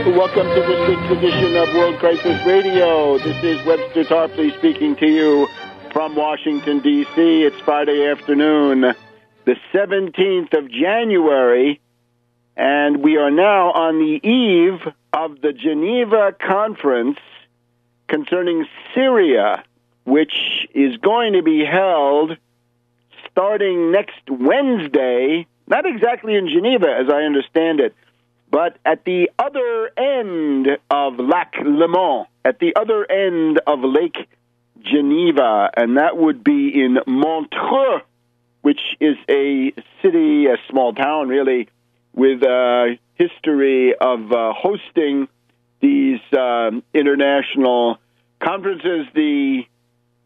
Welcome to this week's edition of World Crisis Radio. This is Webster Tarpley speaking to you from Washington, D.C. It's Friday afternoon, the 17th of January, and we are now on the eve of the Geneva Conference concerning Syria, which is going to be held starting next Wednesday, not exactly in Geneva, as I understand it, but at the other end of Lac Léman, at the other end of Lake Geneva, and that would be in Montreux, which is a city, a small town, really, with a history of hosting these international conferences, the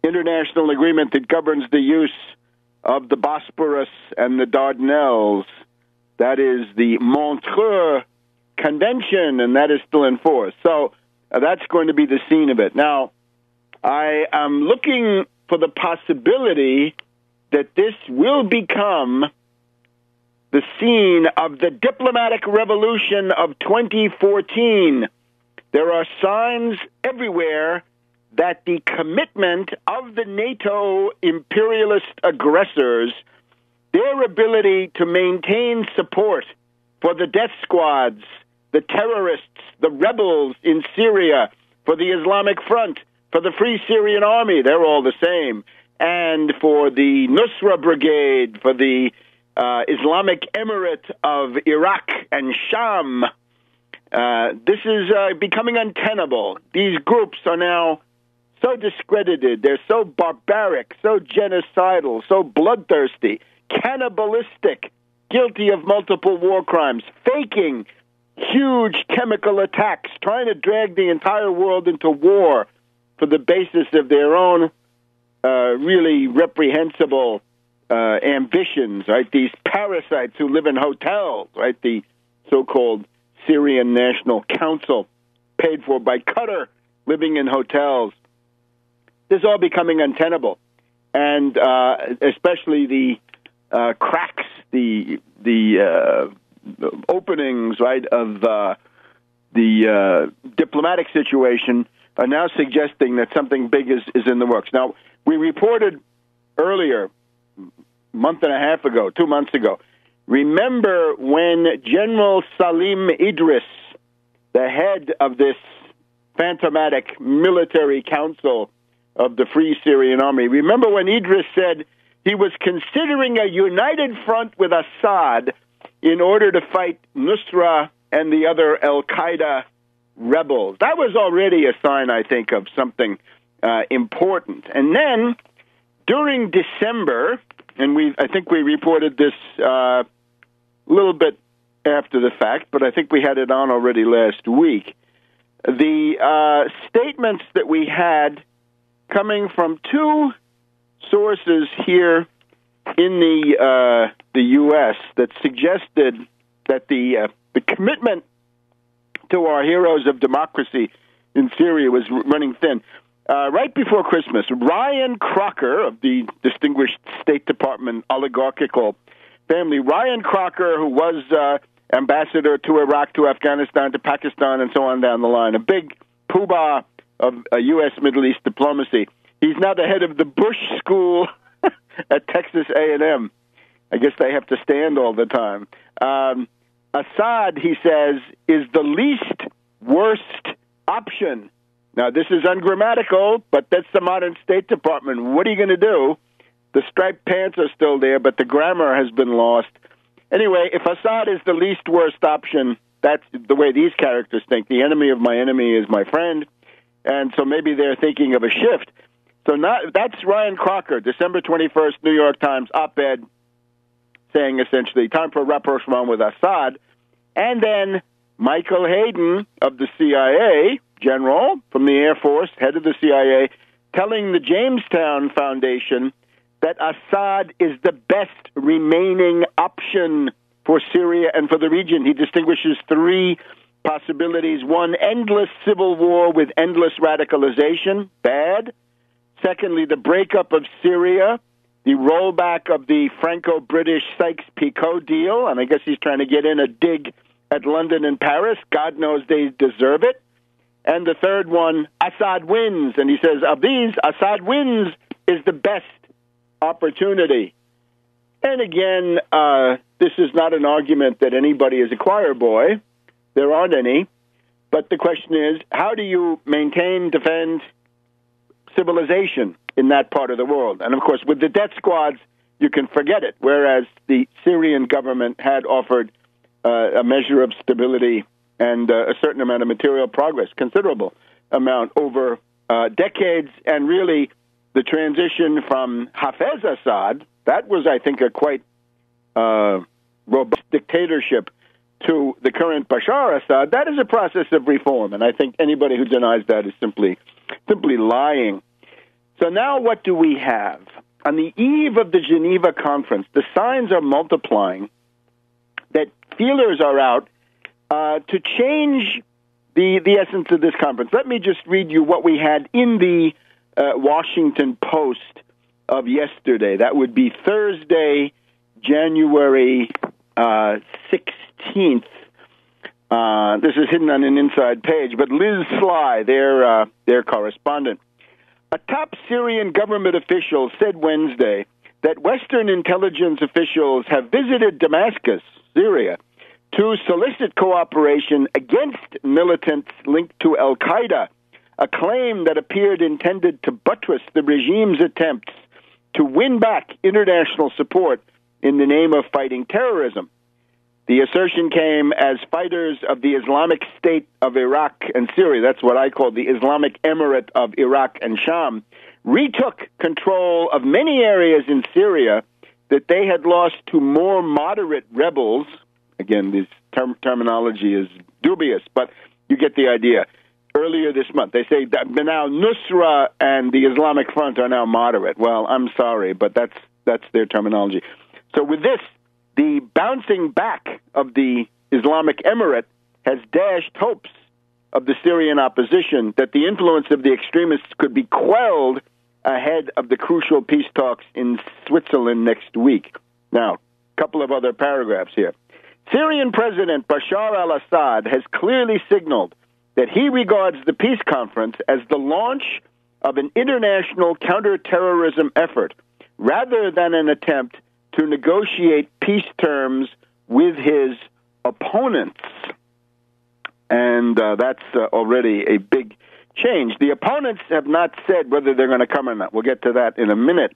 international agreement that governs the use of the Bosporus and the Dardanelles. That is the Montreux Convention, and that is still in force. So that's going to be the scene of it. Now, I am looking for the possibility that this will become the scene of the diplomatic revolution of 2014. There are signs everywhere that the commitment of the NATO imperialist aggressors, their ability to maintain support for the death squads, the terrorists, the rebels in Syria, for the Islamic Front, for the Free Syrian Army, they're all the same, and for the Nusra Brigade, for the Islamic Emirate of Iraq and Sham. This is becoming untenable. These groups are now so discredited, they're so barbaric, so genocidal, so bloodthirsty, cannibalistic, guilty of multiple war crimes, faking huge chemical attacks, trying to drag the entire world into war for the basis of their own really reprehensible ambitions, right? These parasites who live in hotels, right? The so-called Syrian National Council, paid for by Qatar, living in hotels. This is all becoming untenable. And especially the cracks, the openings, right, of the diplomatic situation are now suggesting that something big is in the works. Now, we reported earlier, month and a half ago, 2 months ago, remember when General Salim Idris, the head of this phantomatic military council of the Free Syrian Army, remember when Idris said he was considering a united front with Assad in order to fight Nusra and the other Al-Qaeda rebels? That was already a sign, I think, of something important. And then, during December, and I think we reported this a little bit after the fact, but I think we had it on already last week, the statements that we had coming from two sources here in the U.S. that suggested that the commitment to our heroes of democracy in Syria was running thin. Right before Christmas, Ryan Crocker of the distinguished State Department oligarchical family, Ryan Crocker, who was ambassador to Iraq, to Afghanistan, to Pakistan, and so on down the line, a big poobah of U.S. Middle East diplomacy. He's now the head of the Bush School at Texas A&M. I guess they have to stand all the time. Assad, he says, is the least worst option. Now, this is ungrammatical, but that's the modern State Department. What are you going to do? The striped pants are still there, but the grammar has been lost. Anyway, if Assad is the least worst option, that's the way these characters think. The enemy of my enemy is my friend. And so maybe they're thinking of a shift. So that's Ryan Crocker, December 21st, New York Times op-ed, saying essentially, time for rapprochement with Assad. And then Michael Hayden of the CIA, general from the Air Force, head of the CIA, telling the Jamestown Foundation that Assad is the best remaining option for Syria and for the region. He distinguishes three possibilities. One, endless civil war with endless radicalization, bad. Secondly, the breakup of Syria, the rollback of the Franco-British Sykes-Picot deal, and I guess he's trying to get in a dig at London and Paris. God knows they deserve it. And the third one, Assad wins. And he says, of these, Assad wins is the best opportunity. And again, this is not an argument that anybody is a choir boy. There aren't any. But the question is, how do you maintain, defend civilization in that part of the world? And, of course, with the death squads, you can forget it, whereas the Syrian government had offered a measure of stability and a certain amount of material progress, considerable amount over decades, and really the transition from Hafez Assad, that was, I think, a quite robust dictatorship, to the current Bashar Assad. That is a process of reform, and I think anybody who denies that is simply lying. So now what do we have? On the eve of the Geneva conference, the signs are multiplying that feelers are out to change the essence of this conference. Let me just read you what we had in the Washington Post of yesterday. That would be Thursday, January 16th. This is hidden on an inside page, but Liz Sly, their correspondent. A top Syrian government official said Wednesday that Western intelligence officials have visited Damascus, Syria, to solicit cooperation against militants linked to al-Qaeda, a claim that appeared intended to buttress the regime's attempts to win back international support in the name of fighting terrorism. The assertion came as fighters of the Islamic State of Iraq and Syria, that's what I call the Islamic Emirate of Iraq and Sham, retook control of many areas in Syria that they had lost to more moderate rebels. Again, this terminology is dubious, but you get the idea. Earlier this month, they say that now Nusra and the Islamic Front are now moderate. Well, I'm sorry, but that's their terminology. So with this, the bouncing back of the Islamic Emirate has dashed hopes of the Syrian opposition that the influence of the extremists could be quelled ahead of the crucial peace talks in Switzerland next week. Now, a couple of other paragraphs here. Syrian President Bashar al-Assad has clearly signaled that he regards the peace conference as the launch of an international counterterrorism effort rather than an attempt to negotiate peace terms with his opponents. And that's already a big change. The opponents have not said whether they're going to come or not. We'll get to that in a minute.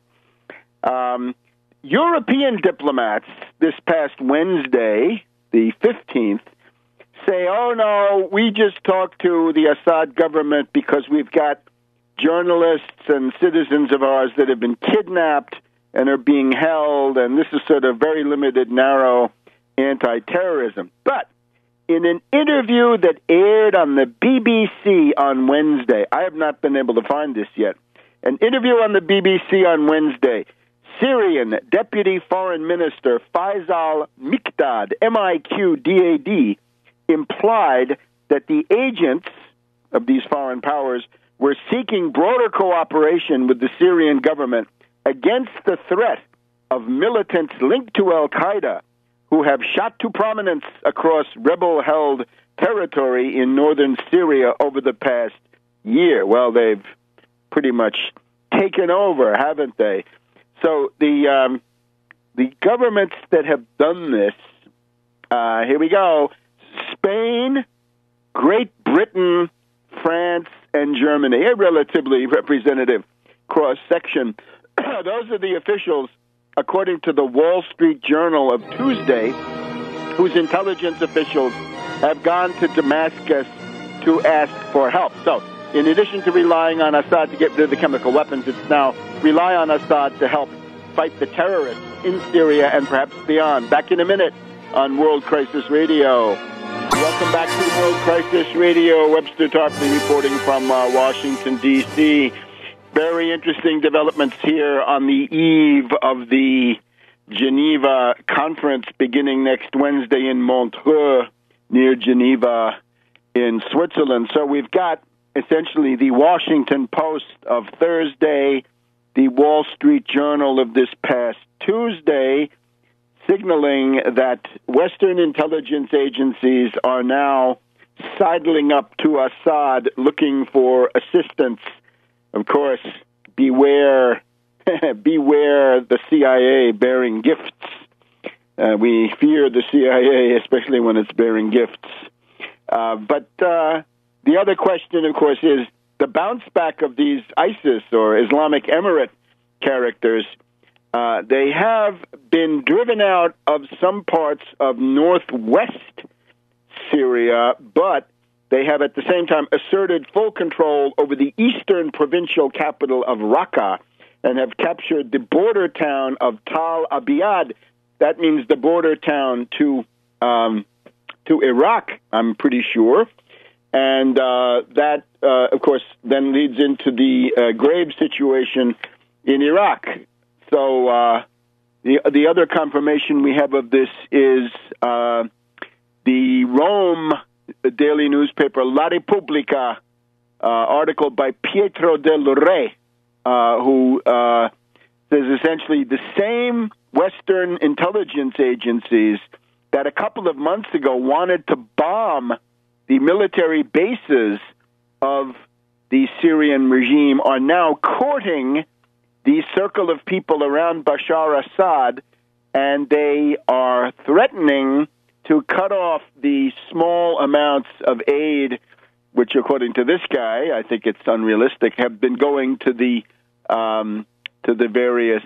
European diplomats this past Wednesday, the 15th, say, oh, no, we just talked to the Assad government because we've got journalists and citizens of ours that have been kidnapped and are being held, and this is sort of very limited, narrow anti-terrorism. But in an interview that aired on the BBC on Wednesday, I have not been able to find this yet, an interview on the BBC on Wednesday, Syrian Deputy Foreign Minister Faisal Miqdad, M-I-Q-D-A-D, implied that the agents of these foreign powers were seeking broader cooperation with the Syrian government against the threat of militants linked to al-Qaeda who have shot to prominence across rebel-held territory in northern Syria over the past year. Well, they've pretty much taken over, haven't they? So the governments that have done this, here we go, Spain, Great Britain, France, and Germany, a relatively representative cross-section. Those are the officials, according to the Wall Street Journal of Tuesday, whose intelligence officials have gone to Damascus to ask for help. So, in addition to relying on Assad to get rid of the chemical weapons, it's now rely on Assad to help fight the terrorists in Syria and perhaps beyond. Back in a minute on World Crisis Radio. Welcome back to World Crisis Radio. Webster Tarpley reporting from Washington, D.C. Very interesting developments here on the eve of the Geneva conference beginning next Wednesday in Montreux near Geneva in Switzerland. So we've got essentially the Washington Post of Thursday, the Wall Street Journal of this past Tuesday, signaling that Western intelligence agencies are now sidling up to Assad looking for assistance. Of course, beware the CIA bearing gifts. We fear the CIA, especially when it's bearing gifts. But the other question, of course, is the bounce back of these ISIS or Islamic Emirate characters. They have been driven out of some parts of northwest Syria, but they have at the same time asserted full control over the eastern provincial capital of Raqqa and have captured the border town of Tal Abyad. That means the border town to Iraq, I'm pretty sure. And that, of course, then leads into the grave situation in Iraq. So the other confirmation we have of this is the Rome daily newspaper La Repubblica article by Pietro del Re, who says essentially the same Western intelligence agencies that a couple of months ago wanted to bomb the military bases of the Syrian regime are now courting the circle of people around Bashar Assad, and they are threatening to cut off the small amounts of aid, which, according to this guy, I think it's unrealistic, have been going to the various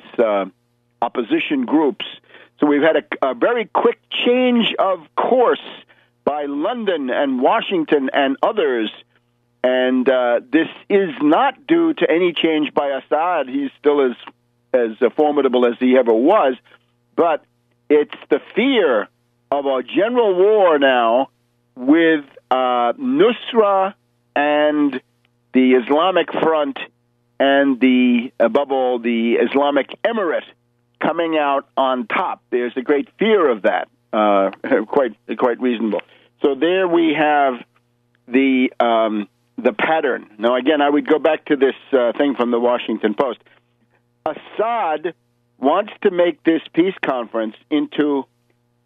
opposition groups. So we've had a very quick change of course by London and Washington and others, and this is not due to any change by Assad. He's still as formidable as he ever was, but it's the fear of a general war now with Nusra and the Islamic Front and above all, the Islamic Emirate coming out on top. There's a great fear of that, quite reasonable. So there we have the pattern. Now, again, I would go back to this thing from the Washington Post. Assad wants to make this peace conference into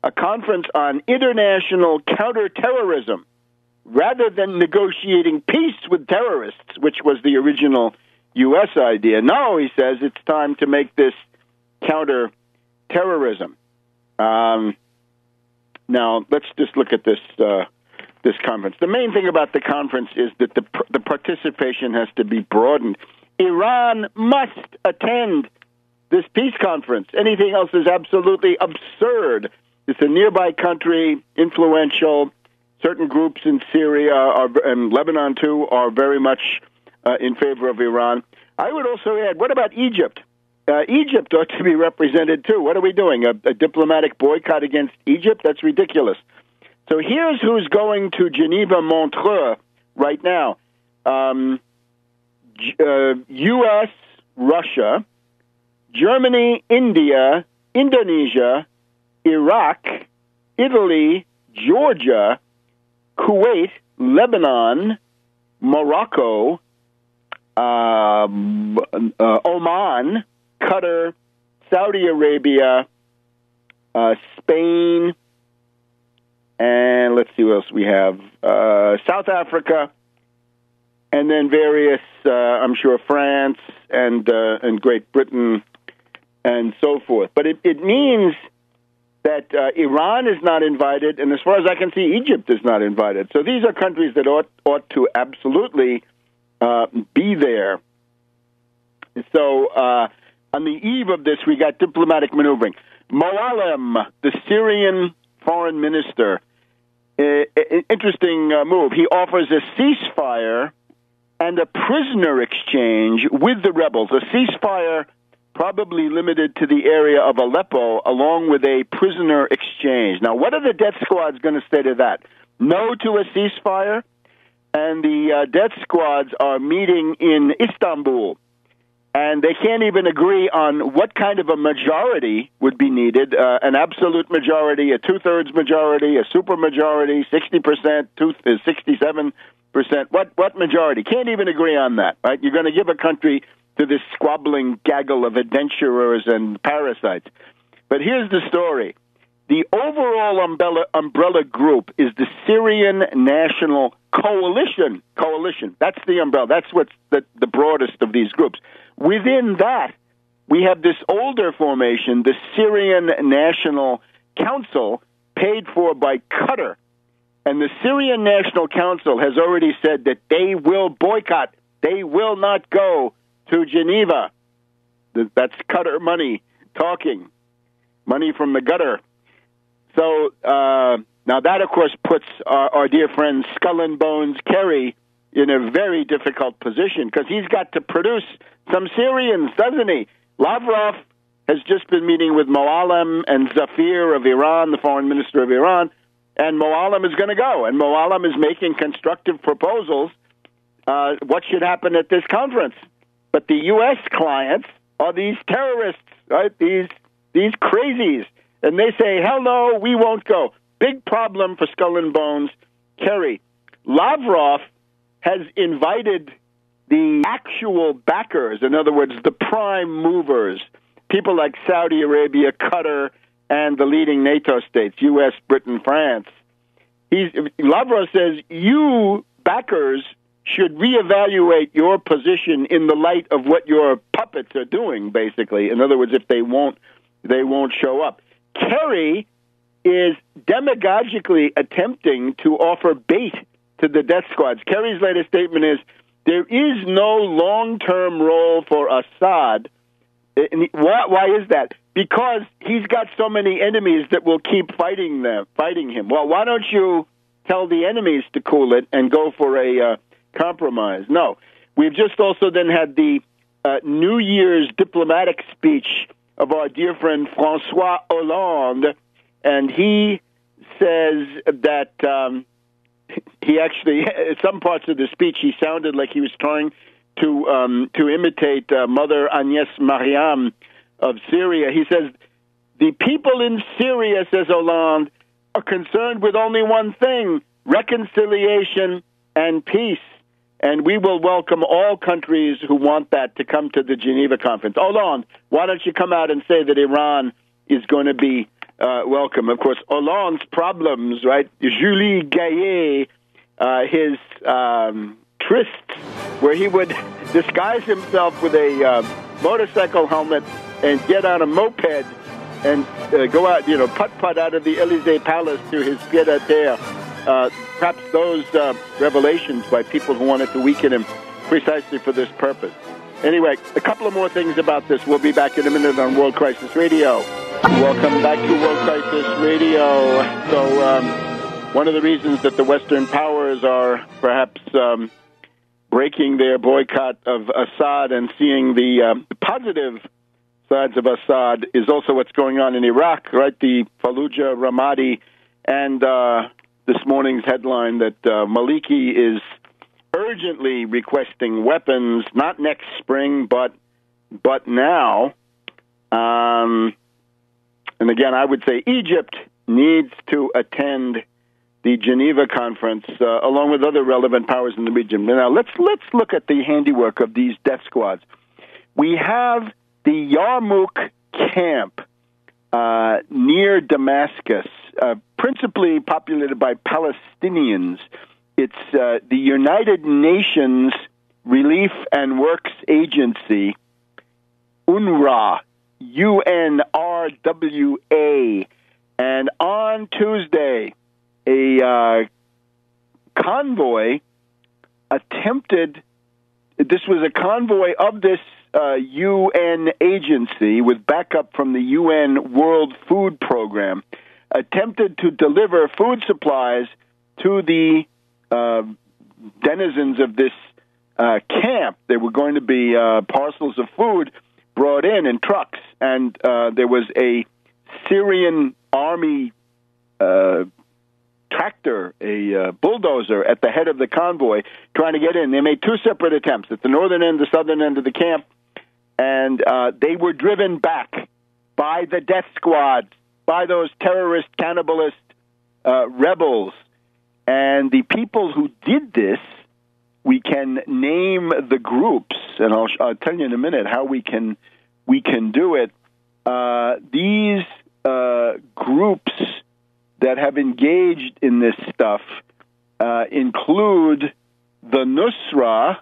a conference on international counterterrorism rather than negotiating peace with terrorists, which was the original U.S. idea. No, he says it's time to make this counterterrorism. Now, let's just look at this conference. The main thing about the conference is that the participation has to be broadened. Iran must attend this peace conference. Anything else is absolutely absurd. It's a nearby country, influential. Certain groups in Syria and Lebanon, too, are very much in favor of Iran. I would also add, what about Egypt? Egypt ought to be represented, too. What are we doing? A diplomatic boycott against Egypt? That's ridiculous. So here's who's going to Geneva, Montreux right now. U.S., Russia, Germany, India, Indonesia, Iraq, Italy, Georgia, Kuwait, Lebanon, Morocco, Oman, Qatar, Saudi Arabia, Spain, and let's see what else we have, South Africa, and then various, I'm sure, France and Great Britain and so forth. But it means that Iran is not invited, and as far as I can see, Egypt is not invited. So these are countries that ought to absolutely be there. So on the eve of this, we got diplomatic maneuvering. Moallem, the Syrian foreign minister, interesting move. He offers a ceasefire and a prisoner exchange with the rebels, a ceasefire probably limited to the area of Aleppo, along with a prisoner exchange. Now, what are the death squads going to say to that? No to a ceasefire? And the death squads are meeting in Istanbul, and they can't even agree on what kind of a majority would be needed, an absolute majority, a two-thirds majority, a supermajority, 60%, 67%. What majority? Can't even agree on that, right? You're going to give a country to this squabbling gaggle of adventurers and parasites. But here's the story. The overall umbrella group is the Syrian National Coalition. That's the umbrella. That's what's the broadest of these groups. Within that, we have this older formation, the Syrian National Council, paid for by Qatar. And the Syrian National Council has already said that they will boycott. They will not go to Geneva. That's Qatar money talking, money from the gutter. So now that, of course, puts our dear friend Skull and Bones Kerry in a very difficult position because he's got to produce some Syrians, doesn't he? Lavrov has just been meeting with Moallem and Zafir of Iran, the foreign minister of Iran, and Moallem is going to go. And Moallem is making constructive proposals what should happen at this conference. But the U.S. clients are these terrorists, right? These crazies. And they say, hell no, we won't go. Big problem for Skull and Bones Kerry. Lavrov has invited the actual backers, in other words, the prime movers, people like Saudi Arabia, Qatar, and the leading NATO states, U.S., Britain, France. Lavrov says, you backers should reevaluate your position in the light of what your puppets are doing, basically. In other words, if they won't show up. Kerry is demagogically attempting to offer bait to the death squads. Kerry's latest statement is, there is no long-term role for Assad. Why is that? Because he's got so many enemies that will keep fighting him. Well, why don't you tell the enemies to cool it and go for a compromise? No. We've just also then had the New Year's diplomatic speech of our dear friend François Hollande, and he says that he actually, some parts of the speech, he sounded like he was trying to imitate Mother Agnès Mariam of Syria. He says, the people in Syria, says Hollande, are concerned with only one thing, reconciliation and peace. And we will welcome all countries who want that to come to the Geneva conference. Hollande, why don't you come out and say that Iran is going to be welcome? Of course, Hollande's problems, right? Julie Gaillet, his trysts, where he would disguise himself with a motorcycle helmet and get on a moped and go out, putt-putt out of the Élysée Palace to his pied-à-terre. Perhaps those revelations by people who wanted to weaken him precisely for this purpose. Anyway, a couple of more things about this. We'll be back in a minute on World Crisis Radio. Welcome back to World Crisis Radio. So one of the reasons that the Western powers are perhaps breaking their boycott of Assad and seeing the positive sides of Assad is also what's going on in Iraq, right? The Fallujah, Ramadi, and this morning's headline that Maliki is urgently requesting weapons, not next spring, but now. And again, I would say Egypt needs to attend the Geneva conference along with other relevant powers in the region. Now, let's look at the handiwork of these death squads. We have the Yarmouk camp near Damascus, principally populated by Palestinians. It's the United Nations Relief and Works Agency, UNRWA, UNRWA. And on Tuesday, a convoy attempted, this was a convoy of this UN agency with backup from the UN World Food Program, attempted to deliver food supplies to the denizens of this camp. There were going to be parcels of food brought in trucks, and there was a Syrian army tractor, a bulldozer at the head of the convoy trying to get in. They made two separate attempts at the northern end, the southern end of the camp, and they were driven back by the death squads, by those terrorist, cannibalist rebels. And the people who did this, we can name the groups, and I'll tell you in a minute how we can do it. These groups that have engaged in this stuff include the Nusra,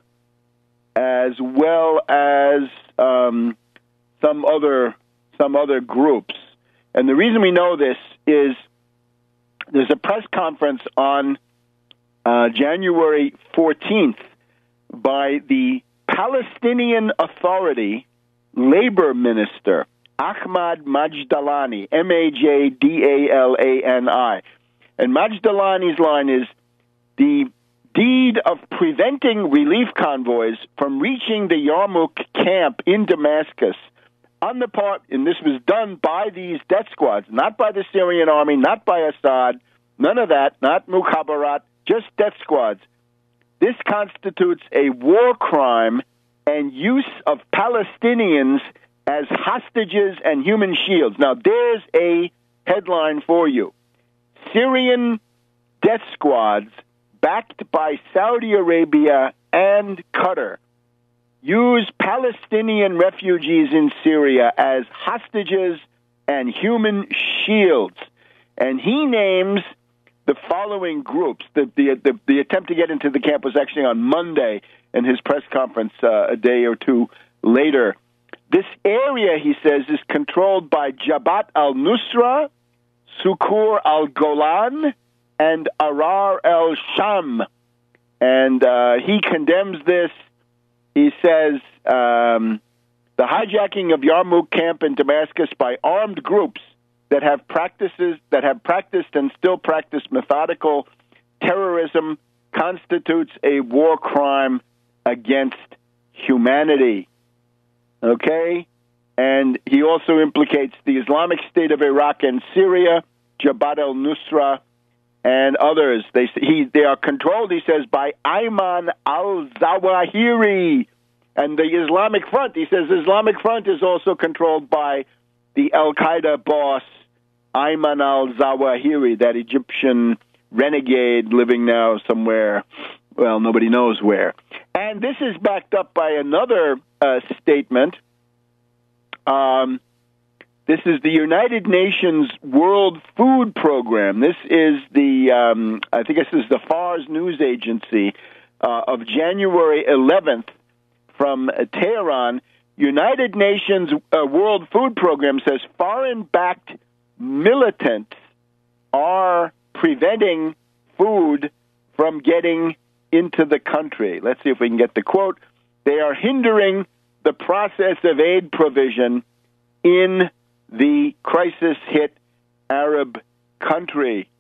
as well as some other groups. And the reason we know this is there's a press conference on January 14th by the Palestinian Authority labor minister, Ahmad Majdalani, Majdalani. And Majdalani's line is, the deed of preventing relief convoys from reaching the Yarmouk camp in Damascus on the part, and this was done by these death squads, not by the Syrian army, not by Assad, none of that, not Mukhabarat, just death squads. This constitutes a war crime and use of Palestinians as hostages and human shields. Now, there's a headline for you. Syrian death squads backed by Saudi Arabia and Qatar use Palestinian refugees in Syria as hostages and human shields. And he names the following groups. The attempt to get into the camp was actually on Monday in his press conference a day or two later. This area, he says, is controlled by Jabhat al-Nusra, Sukur al-Golan, and Arar el-Sham. And he condemns this. He says the hijacking of Yarmouk camp in Damascus by armed groups that have practiced and still practice methodical terrorism constitutes a war crime against humanity. Okay? And he also implicates the Islamic State of Iraq and Syria, Jabhat al-Nusra, and others. They are controlled, he says, by Ayman al-Zawahiri. And the Islamic Front, he says, the Islamic Front is also controlled by the al-Qaeda boss, Ayman al-Zawahiri, that Egyptian renegade living now somewhere, well, nobody knows where. And this is backed up by another statement. This is the United Nations World Food Program. This is the, I think this is the FARS news agency of January 11th from Tehran. United Nations World Food Program says foreign-backed militants are preventing food from getting into the country. Let's see if we can get the quote. They are hindering the process of aid provision in the crisis-hit Arab country.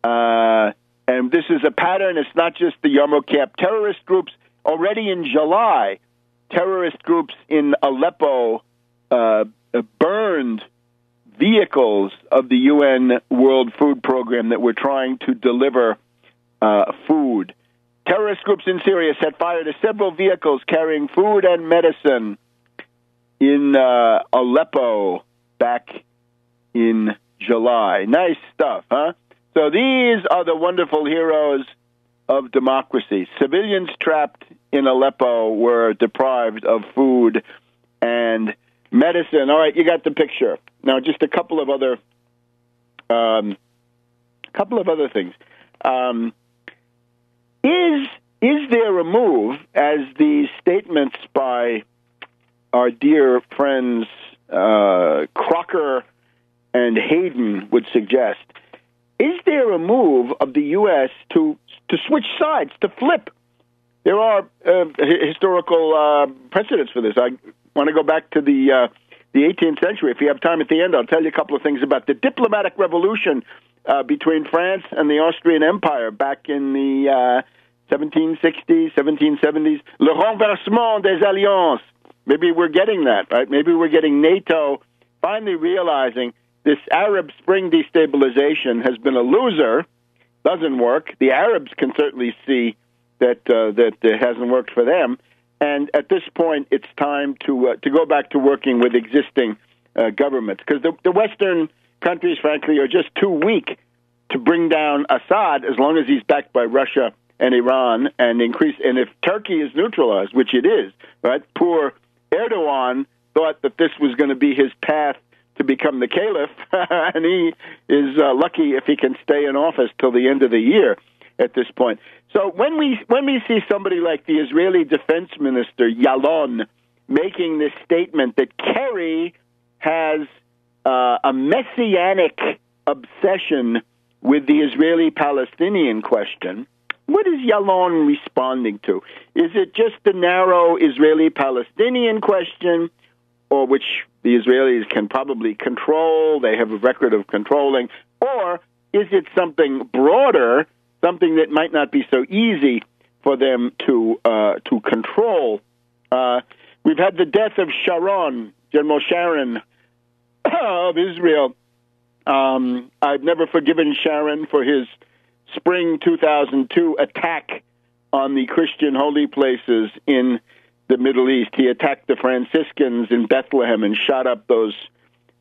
And this is a pattern. It's not just the Yarmouk camp terrorist groups. Already in July, terrorist groups in Aleppo burned vehicles of the UN World Food Program that were trying to deliver food. Terrorist groups in Syria set fire to several vehicles carrying food and medicine in Aleppo back in July. Nice stuff, huh? So these are the wonderful heroes of democracy. Civilians trapped in Aleppo were deprived of food and medicine. All right, you got the picture. Now, just a couple of other things. Is there a move, as the statements by our dear friends Crocker and Hayden would suggest, is there a move of the U.S. to switch sides, to flip? There are historical precedents for this. I want to go back to the 18th century. If you have time at the end, I'll tell you a couple of things about the diplomatic revolution between France and the Austrian Empire back in the 1760s, 1770s. Le renversement des alliances. Maybe we're getting that, right? Maybe we're getting NATO finally realizing this Arab Spring destabilization has been a loser, doesn't work. The Arabs can certainly see that it hasn't worked for them. And at this point, it's time to go back to working with existing governments, because the Western countries, frankly, are just too weak to bring down Assad as long as he's backed by Russia and Iran and increase. And if Turkey is neutralized, which it is, right? Poor Erdogan thought that this was going to be his path to become the caliph, and he is lucky if he can stay in office till the end of the year at this point. So when we see somebody like the Israeli Defense Minister, Yellen, making this statement that Kerry has a messianic obsession with the Israeli-Palestinian question, what is Yellen responding to? Is it just the narrow Israeli-Palestinian question, or which the Israelis can probably control, they have a record of controlling, or is it something broader, something that might not be so easy for them to control? We've had the death of Sharon, General Sharon of Israel. I've never forgiven Sharon for his spring 2002 attack on the Christian holy places in the Middle East. He attacked the Franciscans in Bethlehem and shot up those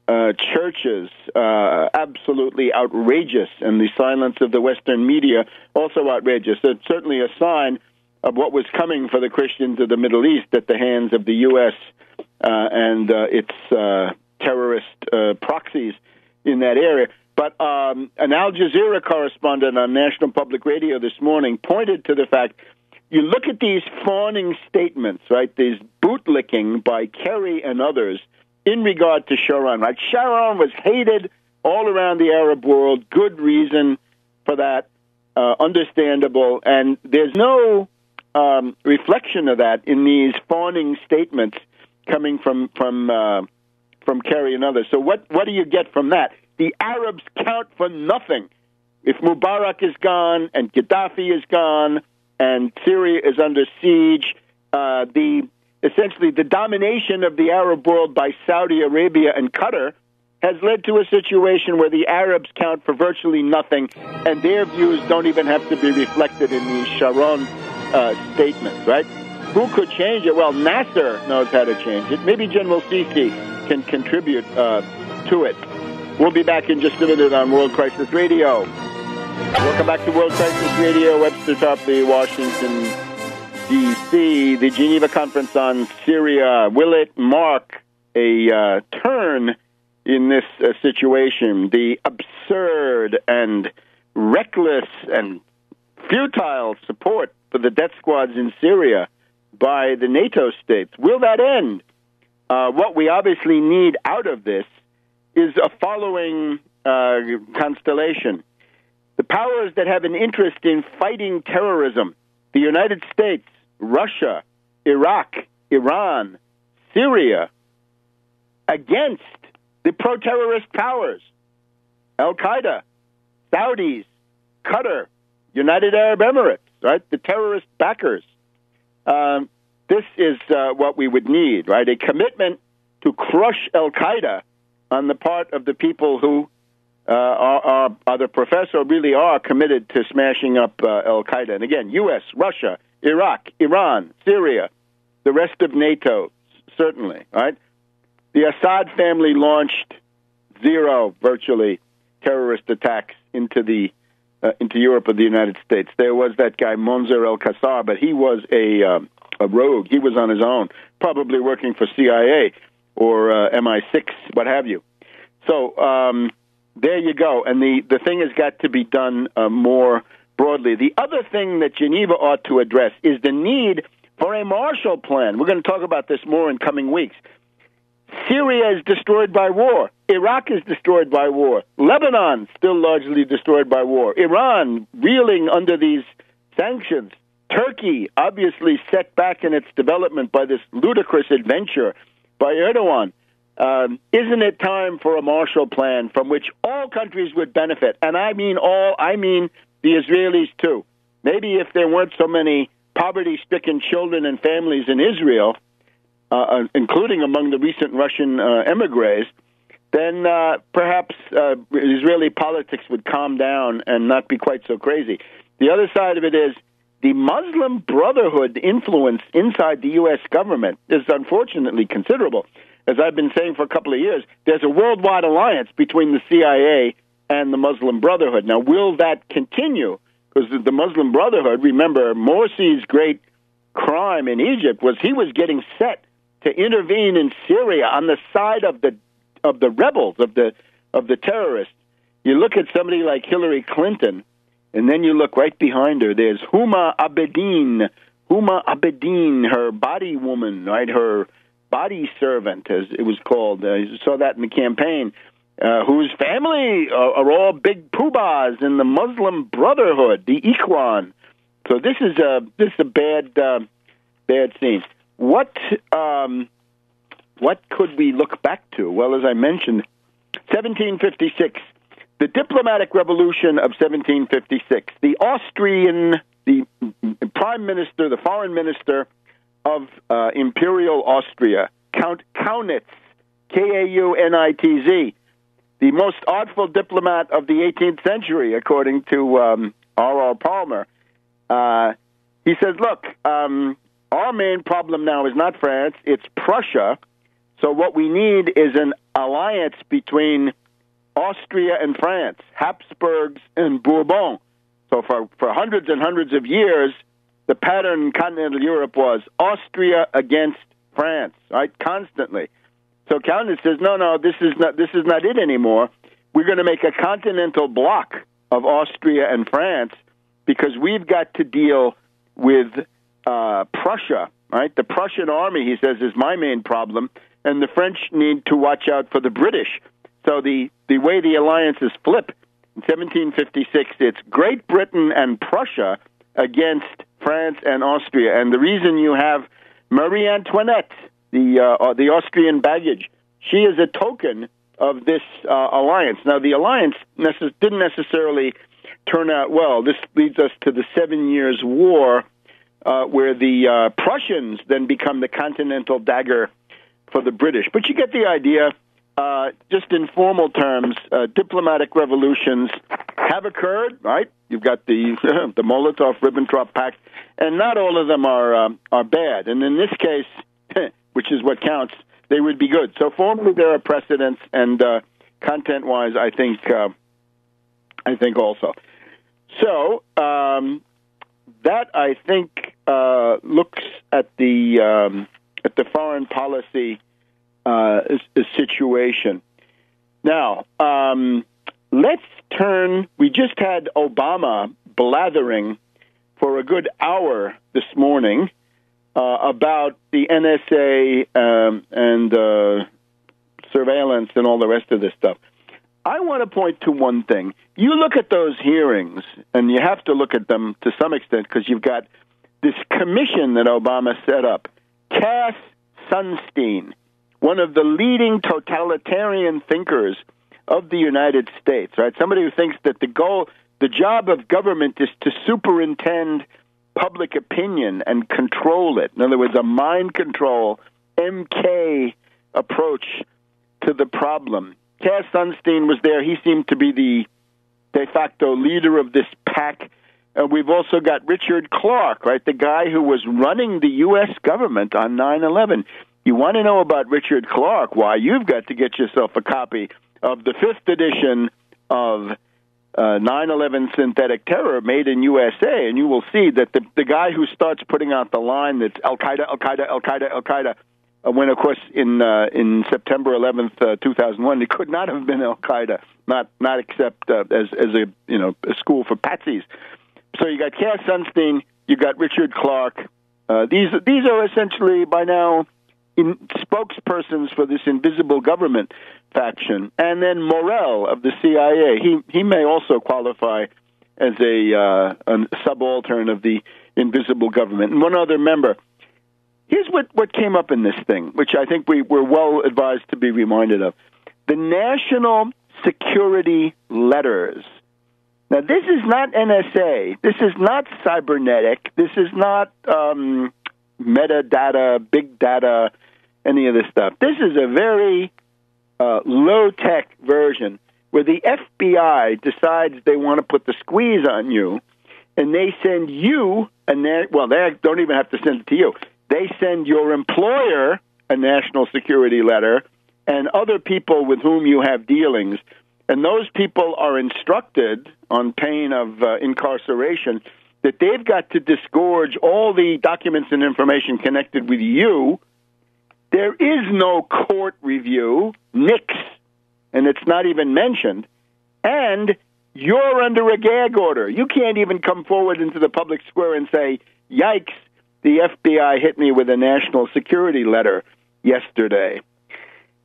churches. Absolutely outrageous, and the silence of the Western media also outrageous. It's certainly a sign of what was coming for the Christians of the Middle East at the hands of the U.S. And its terrorist proxies in that area. But an Al Jazeera correspondent on National Public Radio this morning pointed to the fact, you look at these fawning statements, right, these bootlicking by Kerry and others in regard to Sharon, right? Sharon was hated all around the Arab world, good reason for that, understandable, and there's no reflection of that in these fawning statements coming from Kerry and others. So what do you get from that? The Arabs count for nothing. If Mubarak is gone and Gaddafi is gone and Syria is under siege, essentially the domination of the Arab world by Saudi Arabia and Qatar has led to a situation where the Arabs count for virtually nothing, and their views don't even have to be reflected in these Sharon statements, right? Who could change it? Well, Nasser knows how to change it. Maybe General Sisi can contribute to it. We'll be back in just a minute on World Crisis Radio. Welcome back to World Crisis Radio. Webster Tarpley, Washington, D.C. The Geneva Conference on Syria. Will it mark a turn in this situation? The absurd and reckless and futile support for the death squads in Syria by the NATO states. Will that end? What we obviously need out of this is a following constellation. The powers that have an interest in fighting terrorism, the United States, Russia, Iraq, Iran, Syria, against the pro-terrorist powers, Al-Qaeda, Saudis, Qatar, United Arab Emirates, right, the terrorist backers. This is what we would need, right, a commitment to crush Al-Qaeda on the part of the people who are the professor really are committed to smashing up Al-Qaeda. And again, U.S., Russia, Iraq, Iran, Syria, the rest of NATO, certainly, right? The Assad family launched zero, virtually, terrorist attacks into Europe or the United States. There was that guy, Monzer el-Qassar, but he was a rogue. He was on his own, probably working for CIA or MI6, what have you. So there you go. And the thing has got to be done more broadly. The other thing that Geneva ought to address is the need for a Marshall Plan. We're going to talk about this more in coming weeks. Syria is destroyed by war. Iraq is destroyed by war. Lebanon still largely destroyed by war. Iran reeling under these sanctions. Turkey obviously set back in its development by this ludicrous adventure by Erdogan. Isn't it time for a Marshall Plan from which all countries would benefit? And I mean all, I mean the Israelis too. Maybe if there weren't so many poverty-stricken children and families in Israel, including among the recent Russian emigres, then perhaps Israeli politics would calm down and not be quite so crazy. The other side of it is the Muslim Brotherhood influence inside the U.S. government is unfortunately considerable. As I've been saying for a couple of years, there's a worldwide alliance between the CIA and the Muslim Brotherhood. Now, will that continue? Because the Muslim Brotherhood, remember, Morsi's great crime in Egypt was he was getting set to intervene in Syria on the side of the the rebels, of the terrorists. You look at somebody like Hillary Clinton, and then you look right behind her. There's Huma Abedin, her body woman, right? Her body servant, as it was called. You saw that in the campaign. Whose family are all big poobahs in the Muslim Brotherhood, the Ikhwan. So this is a bad scene. What could we look back to? Well, as I mentioned, 1756, the diplomatic revolution of 1756. The prime minister, the foreign minister of Imperial Austria, Count Kaunitz, Kaunitz, the most artful diplomat of the 18th century, according to R.R. Palmer. He says, look, our main problem now is not France, it's Prussia. So what we need is an alliance between Austria and France, Habsburgs and Bourbon. So for hundreds and hundreds of years, the pattern in continental Europe was Austria against France, right, constantly. So Kaunitz says, no, this is not it anymore. We're going to make a continental bloc of Austria and France because we've got to deal with Prussia, right? The Prussian army, he says, is my main problem, and the French need to watch out for the British. So the way the alliances flip, in 1756, it's Great Britain and Prussia against France and Austria. And the reason you have Marie Antoinette, the Austrian baggage, she is a token of this alliance. Now, the alliance didn't necessarily turn out well. This leads us to the 7 Years' War, where the Prussians then become the continental dagger for the British. But you get the idea. Just in formal terms, diplomatic revolutions have occurred, right? You've got the the Molotov-Ribbentrop Pact, and not all of them are bad. And in this case, which is what counts, they would be good. So formally, there are precedents, and content-wise, I think also. So that I think looks at the foreign policy situation. Now, let's turn. We just had Obama blathering for a good hour this morning about the NSA and surveillance and all the rest of this stuff. I want to point to one thing. You look at those hearings, and you have to look at them to some extent because you've got this commission that Obama set up. Cass Sunstein, one of the leading totalitarian thinkers of the United States, right? Somebody who thinks that the job of government is to superintend public opinion and control it. In other words, a mind control, MK approach to the problem. Cass Sunstein was there. He seemed to be the de facto leader of this pack. We've also got Richard Clarke, right? The guy who was running the U.S. government on 9/11. You want to know about Richard Clarke? Why, you've got to get yourself a copy of the 5th edition of 9/11 Synthetic Terror Made in USA, and you will see that the guy who starts putting out the line that's Al-Qaeda, Al-Qaeda, Al-Qaeda, Al-Qaeda, when, of course, in September 11th, 2001, it could not have been Al-Qaeda, not except as a school for patsies. So you got Cass Sunstein, you got Richard Clarke. These are essentially, by now, spokespersons for this invisible government faction. And then Morell of the CIA, he may also qualify as a subaltern of the invisible government. And one other member. Here's what came up in this thing, which I think we're well advised to be reminded of. The National Security Letters. Now, this is not NSA. This is not cybernetic. This is not metadata, big data, any of this stuff. This is a very low-tech version where the FBI decides they want to put the squeeze on you, and they send you, they don't even have to send it to you. They send your employer a national security letter and other people with whom you have dealings. And those people are instructed on pain of incarceration that they've got to disgorge all the documents and information connected with you. There is no court review, nix, and it's not even mentioned, and you're under a gag order. You can't even come forward into the public square and say, yikes, the FBI hit me with a national security letter yesterday.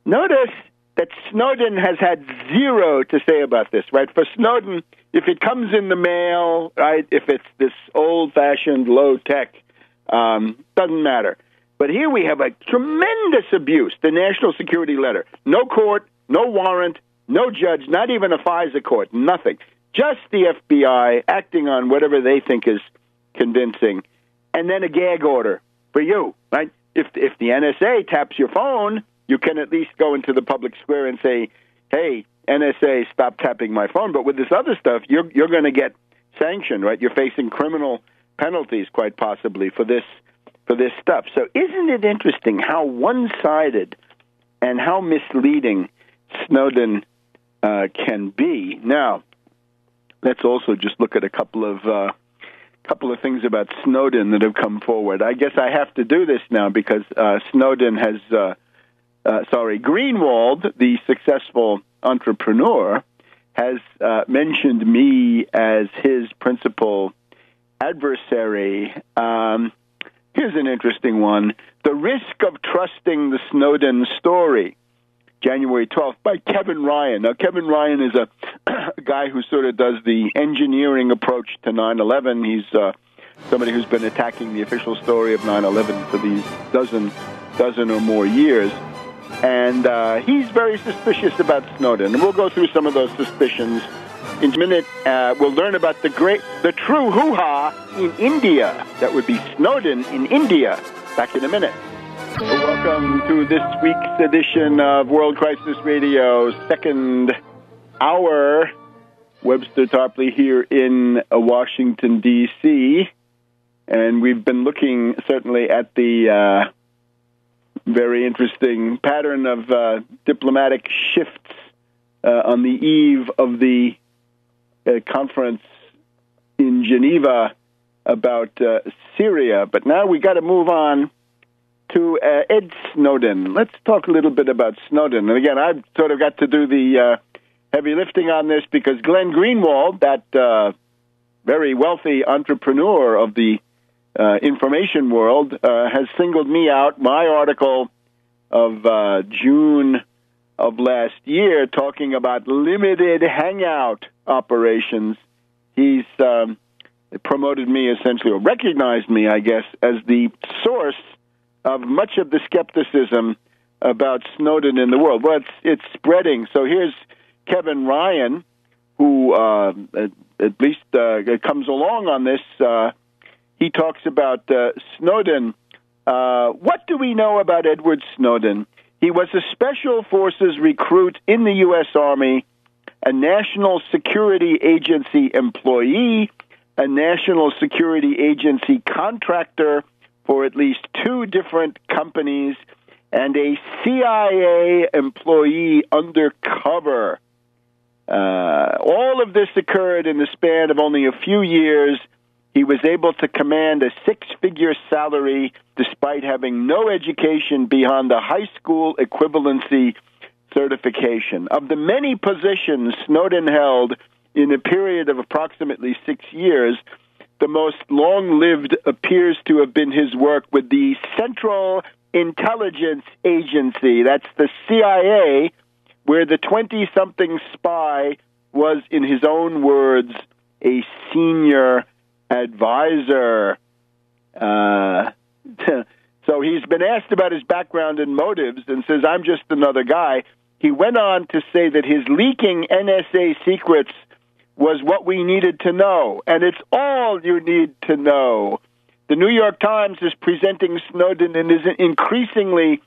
Notice that Snowden has had zero to say about this, right? For Snowden, if it comes in the mail, right, if it's this old-fashioned low-tech, doesn't matter. But here we have a tremendous abuse, the national security letter. No court, no warrant, no judge, not even a FISA court, nothing. Just the FBI acting on whatever they think is convincing. And then a gag order for you, right? If the NSA taps your phone, you can at least go into the public square and say, hey, NSA, stop tapping my phone. But with this other stuff, you're going to get sanctioned, right? You're facing criminal penalties, quite possibly, for this stuff. So isn't it interesting how one-sided and how misleading Snowden can be? Now, let's also just look at a couple of things about Snowden that have come forward. I guess I have to do this now because Snowden has, Greenwald, the successful entrepreneur, has mentioned me as his principal adversary. Here's an interesting one. The Risk of Trusting the Snowden Story, January 12th, by Kevin Ryan. Now, Kevin Ryan is a guy who sort of does the engineering approach to 9/11. He's somebody who's been attacking the official story of 9/11 for these dozen or more years. And he's very suspicious about Snowden. And we'll go through some of those suspicions in a minute. We'll learn about the true hoo-ha in India. That would be Snowden in India. Back in a minute. Welcome to this week's edition of World Crisis Radio, second hour. Webster Tarpley here in Washington, D.C. And we've been looking certainly at the very interesting pattern of diplomatic shifts on the eve of the conference in Geneva about Syria. But now we got to move on to Ed Snowden. Let's talk a little bit about Snowden. And again, I've sort of got to do the heavy lifting on this because Glenn Greenwald, that very wealthy entrepreneur of the information world, has singled me out. My article of June of last year talking about limited hangout operations. He's promoted me essentially, or recognized me, I guess, as the source of much of the skepticism about Snowden in the world. Well, it's spreading. So here's Kevin Ryan, who at least comes along on this. He talks about Snowden. What do we know about Edward Snowden? He was a Special Forces recruit in the U.S. Army, a National Security Agency employee, a National Security Agency contractor for at least 2 different companies, and a CIA employee undercover. All of this occurred in the span of only a few years. He was able to command a 6-figure salary despite having no education beyond the high school equivalency certification. Of the many positions Snowden held in a period of approximately 6 years, the most long-lived appears to have been his work with the Central Intelligence Agency, that's the CIA, where the 20-something spy was, in his own words, a senior advisor. So he's been asked about his background and motives and says, I'm just another guy. He went on to say that his leaking NSA secrets was what we needed to know, and it's all you need to know. The New York Times is presenting Snowden in an increasingly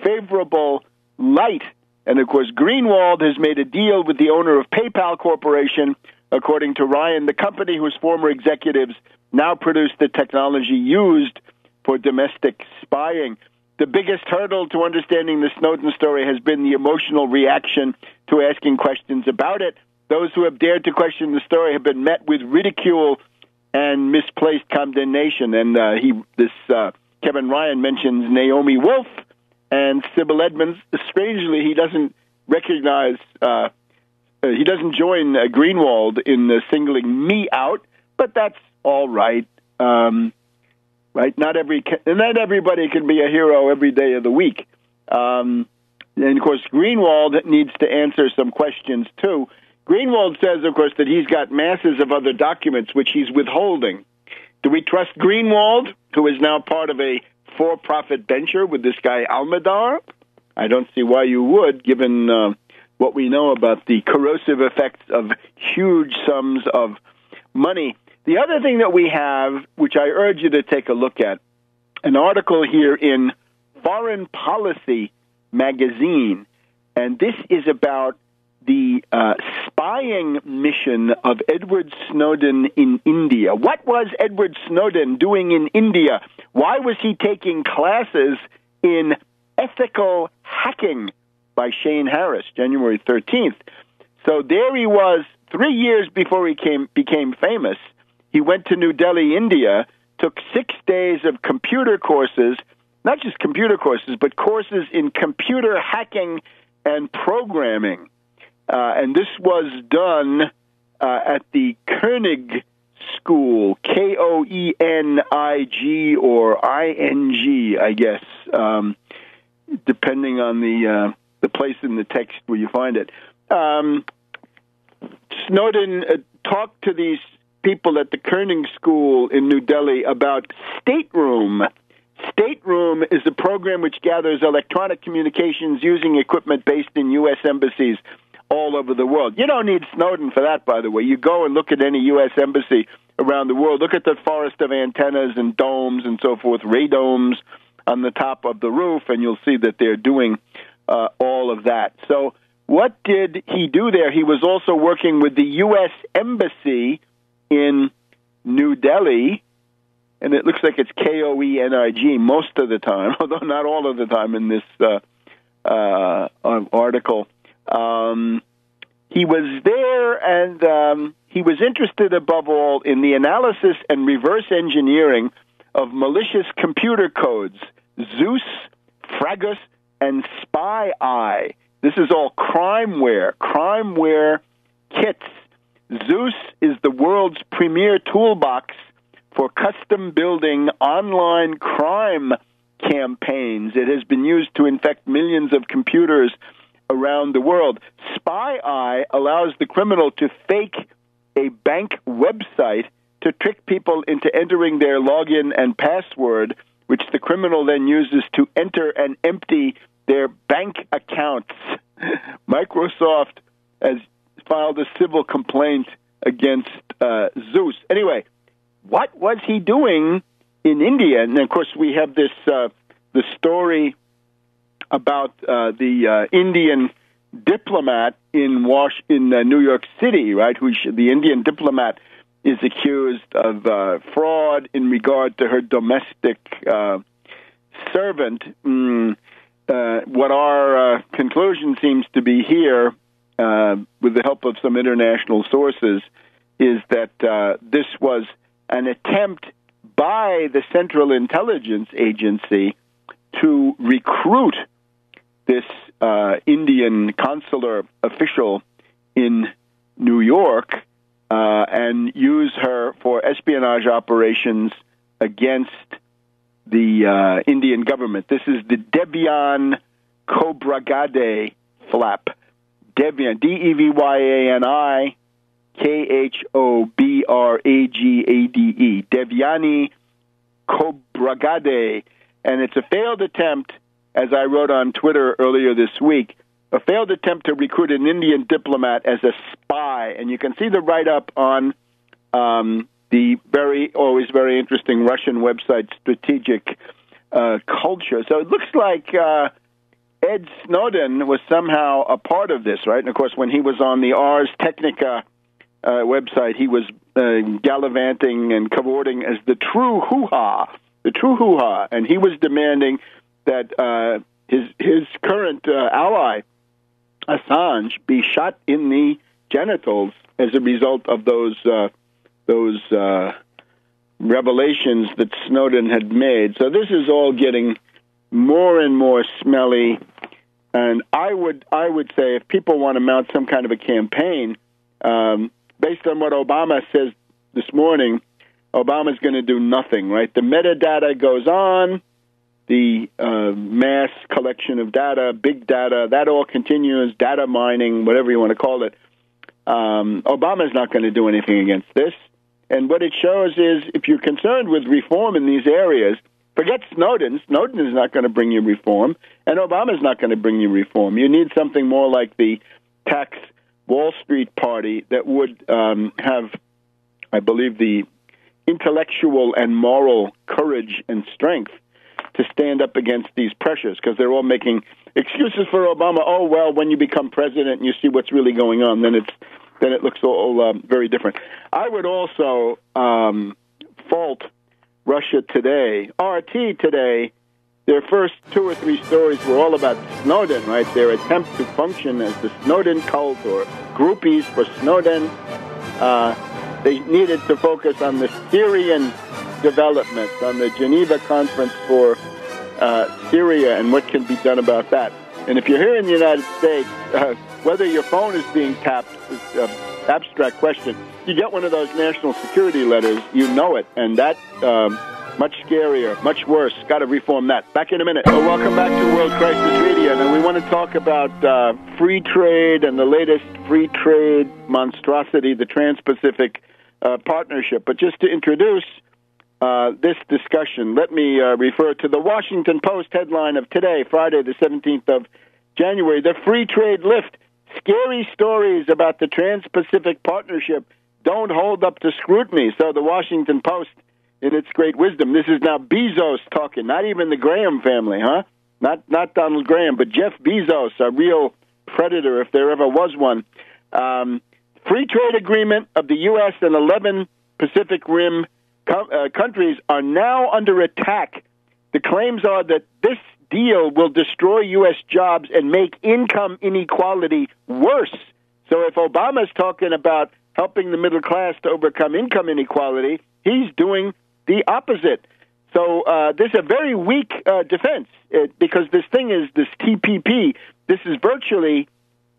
favorable light. And, of course, Greenwald has made a deal with the owner of PayPal Corporation, according to Ryan, the company whose former executives now produce the technology used for domestic spying. The biggest hurdle to understanding the Snowden story has been the emotional reaction to asking questions about it. Those who have dared to question the story have been met with ridicule and misplaced condemnation. And Kevin Ryan mentions Naomi Wolf and Sybil Edmonds. Strangely, he doesn't recognize, he doesn't join Greenwald in singling me out, but that's all right. Right? Not everybody can be a hero every day of the week. And, of course, Greenwald needs to answer some questions, too. Greenwald says, of course, that he's got masses of other documents which he's withholding. Do we trust Greenwald, who is now part of a for-profit venture with this guy Almadar? I don't see why you would, given what we know about the corrosive effects of huge sums of money. The other thing that we have, which I urge you to take a look at, an article here in Foreign Policy magazine, and this is about the spying mission of Edward Snowden in India. What was Edward Snowden doing in India? Why was he taking classes in ethical hacking by Shane Harris, January 13th? So there he was 3 years before he became famous. He went to New Delhi, India, took 6 days of computer courses, not just computer courses, but courses in computer hacking and programming. And this was done at the Koenig School, Koenig or ING, I guess, depending on the place in the text where you find it. Snowden talked to these people at the Koenig School in New Delhi about Stateroom. Stateroom is a program which gathers electronic communications using equipment based in U.S. embassies all over the world. You don't need Snowden for that, by the way. You go and look at any U.S. embassy around the world. Look at the forest of antennas and domes and so forth, radomes on the top of the roof, and you'll see that they're doing all of that. So what did he do there? He was also working with the U.S. Embassy in New Delhi, and it looks like it's Koenig most of the time, although not all of the time in this article. He was there, and he was interested above all in the analysis and reverse engineering of malicious computer codes, Zeus, Fragus, and Spy Eye. This is all crimeware kits. Zeus is the world's premier toolbox for custom building online crime campaigns. It has been used to infect millions of computers around the world. Spy Eye allows the criminal to fake a bank website to trick people into entering their login and password, which the criminal then uses to enter and empty their bank accounts. Microsoft has filed a civil complaint against Zeus. Anyway, what was he doing in India? And, of course, we have this the story about the Indian diplomat in New York City, right? The Indian diplomat is accused of fraud in regard to her domestic servant. What our conclusion seems to be here, with the help of some international sources, is that this was an attempt by the Central Intelligence Agency to recruit this Indian consular official in New York and use her for espionage operations against the Indian government. This is the Devyan Khobragade flap. Devyan, Devyani Khobragade, Devyani Khobragade. And it's a failed attempt, as I wrote on Twitter earlier this week, a failed attempt to recruit an Indian diplomat as a spy. And you can see the write-up on the always very interesting Russian website, Strategic Culture. So it looks like Ed Snowden was somehow a part of this, right? And, of course, when he was on the Ars Technica website, he was gallivanting and cavorting as the true hoo-ha, and he was demanding that his current ally, Assange, be shot in the genitals as a result of those revelations that Snowden had made. So this is all getting more and more smelly. And I would say if people want to mount some kind of a campaign, based on what Obama says this morning, Obama's going to do nothing, right? The metadata goes on, the mass collection of data, big data, that all continues, data mining, whatever you want to call it. Obama's not going to do anything against this. And what it shows is if you're concerned with reform in these areas, forget Snowden. Snowden is not going to bring you reform, and Obama's not going to bring you reform. You need something more like the tax Wall Street party that would have, I believe, the intellectual and moral courage and strength to stand up against these pressures, because they're all making excuses for Obama. Oh, well, when you become president and you see what's really going on, then it looks all very different. I would also fault Russia Today, RT Today. Their first 2 or 3 stories were all about Snowden, right? Their attempt to function as the Snowden cult or groupies for Snowden. They needed to focus on the Syrian developments, on the Geneva Conference for Syria and what can be done about that. And if you're here in the United States, whether your phone is being tapped is an abstract question. You get one of those national security letters, you know it, and that much scarier, much worse. Got to reform that. Back in a minute. So welcome back to World Crisis Radio. And we want to talk about free trade and the latest free trade monstrosity, the Trans-Pacific Partnership. But just to introduce this discussion, let me refer to the Washington Post headline of today, Friday, the 17th of January. The free trade lift. Scary stories about the Trans-Pacific Partnership don't hold up to scrutiny. So the Washington Post, in its great wisdom, this is now Bezos talking, not even the Graham family, huh? Not Donald Graham, but Jeff Bezos, a real predator if there ever was one. Free trade agreement of the U.S. and 11 Pacific Rim countries are now under attack. The claims are that this deal will destroy U.S. jobs and make income inequality worse. So if Obama's talking about helping the middle class to overcome income inequality, he's doing the opposite. So this is a very weak defense because this thing is this TPP. This is virtually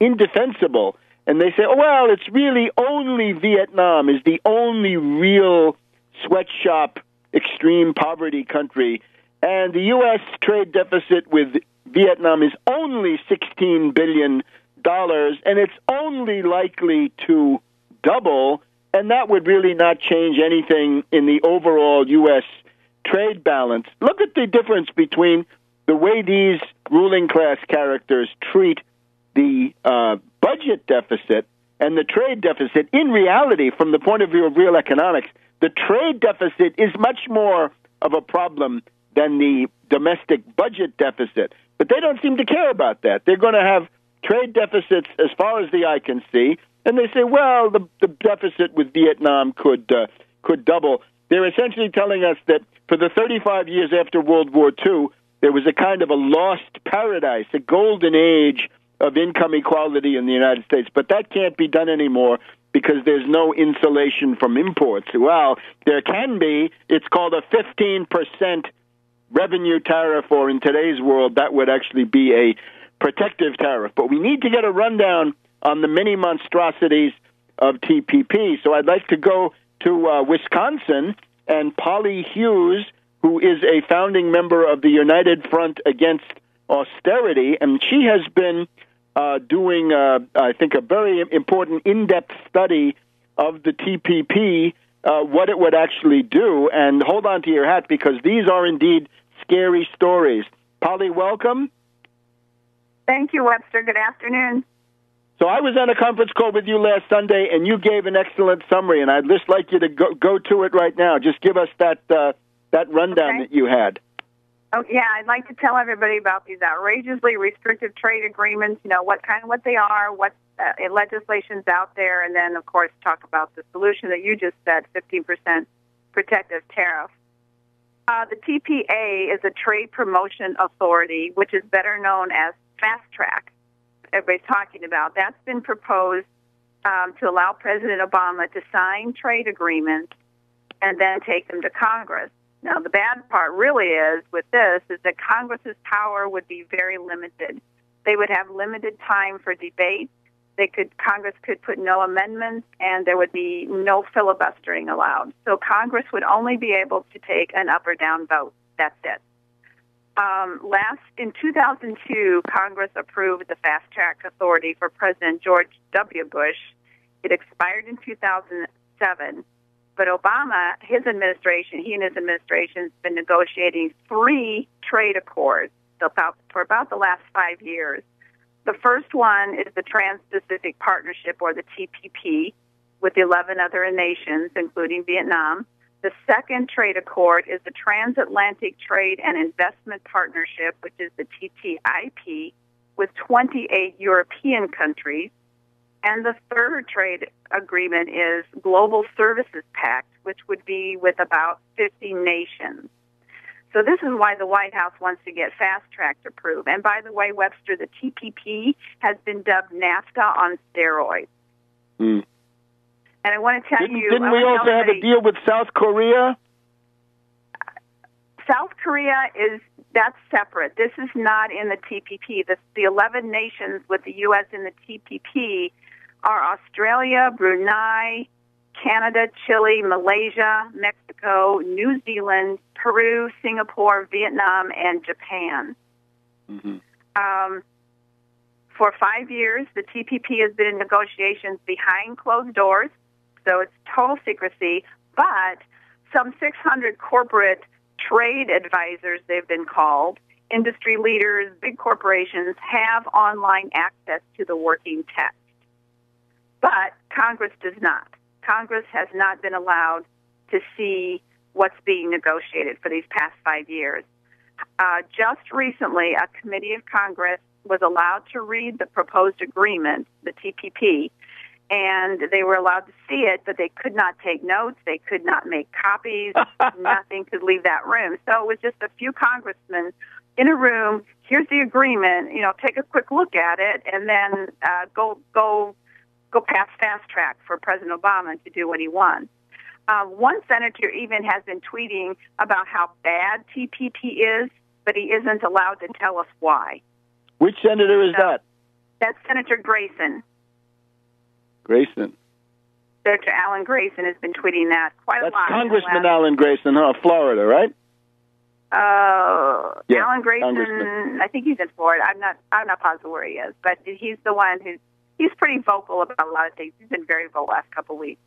indefensible. And they say, oh, well, it's really only Vietnam is the only real sweatshop, extreme poverty country. And the U.S. trade deficit with Vietnam is only $16 billion, and it's only likely to double, and that would really not change anything in the overall U.S. trade balance. Look at the difference between the way these ruling class characters treat the budget deficit and the trade deficit. In reality, from the point of view of real economics, the trade deficit is much more of a problem than the domestic budget deficit. But they don't seem to care about that. They're going to have trade deficits as far as the eye can see, and they say, well, the deficit with Vietnam could double. They're essentially telling us that for the 35 years after World War II, there was a kind of a lost paradise, a golden age of income equality in the United States. But that can't be done anymore because there's no insulation from imports. Well, there can be. It's called a 15% revenue tariff, or in today's world, that would actually be a protective tariff. But we need to get a rundown on the many monstrosities of TPP. So I'd like to go to Wisconsin and Polly Hughes, who is a founding member of the United Front Against Austerity, and she has been doing, I think, a very important in-depth study of the TPP, what it would actually do. And hold on to your hat, because these are indeed scary stories. Polly, welcome. Thank you, Webster. Good afternoon. So I was on a conference call with you last Sunday, and you gave an excellent summary, and I'd just like you to go to it right now. Just give us that rundown that you had. Oh, yeah, I'd like to tell everybody about these outrageously restrictive trade agreements, what they are, what legislation's out there, and then, of course, talk about the solution that you just said, 15% protective tariff. The TPA is a trade promotion authority, which is better known as Fast Track. Everybody's talking about. That's been proposed to allow President Obama to sign trade agreements and then take them to Congress. Now, the bad part really is with this is that Congress's power would be very limited. They would have limited time for debate. Congress could put no amendments, and there would be no filibustering allowed. So Congress would only be able to take an up or down vote. That's it. In 2002, Congress approved the fast track authority for President George W. Bush. It expired in 2007, but Obama, he and his administration has been negotiating 3 trade accords for about the last 5 years. The first one is the Trans-Pacific Partnership, or the TPP, with 11 other nations, including Vietnam. The second trade accord is the Transatlantic Trade and Investment Partnership, which is the TTIP, with 28 European countries. And the third trade agreement is Global Services Pact, which would be with about 50 nations. So this is why the White House wants to get fast-tracked approved. And by the way, Webster, the TPP has been dubbed NAFTA on steroids. Mm. And I want to tell you... Didn't we also have a deal with South Korea? South Korea that's separate. This is not in the TPP. The 11 nations with the U.S. in the TPP are Australia, Brunei, Canada, Chile, Malaysia, Mexico, New Zealand, Peru, Singapore, Vietnam, and Japan. Mm-hmm. For 5 years, the TPP has been in negotiations behind closed doors, so it's total secrecy, but some 600 corporate trade advisors, they've been called, industry leaders, big corporations, have online access to the working text. But Congress does not. Congress has not been allowed to see what's being negotiated for these past 5 years. Just recently, a committee of Congress was allowed to read the proposed agreement, the TPP, and they were allowed to see it, but they could not take notes. They could not make copies. Nothing could leave that room. So it was just a few congressmen in a room. Here's the agreement. Take a quick look at it, and then go past fast track for President Obama to do what he wants. One senator even has been tweeting about how bad TPP is, but he isn't allowed to tell us why. Which senator is that? That's Senator Grayson. Senator Alan Grayson has been tweeting that quite a lot. That's Congressman Alan Grayson, Florida, right? Yeah, Alan Grayson, I think he's in Florida. I'm not positive where he is, but he's the one he's pretty vocal about a lot of things. He's been very vocal the last couple of weeks.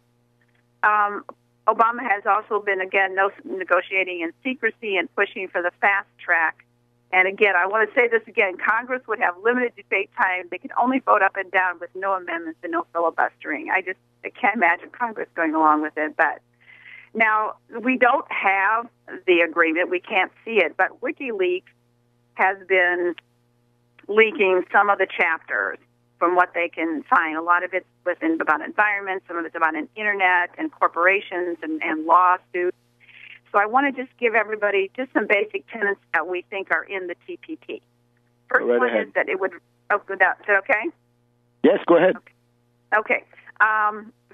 Obama has also been, again, negotiating in secrecy and pushing for the fast track. And again, I want to say this again, Congress would have limited debate time. They could only vote up and down with no amendments and no filibustering. I can't imagine Congress going along with it. But now, we don't have the agreement. We can't see it. But WikiLeaks has been leaking some of the chapters from what they can find. A lot of it's about environment, some of it's about internet and corporations and lawsuits. So I want to just give everybody just some basic tenets that we think are in the TPP. First one is that it would... Oh, is that okay? Yes, go ahead. Okay.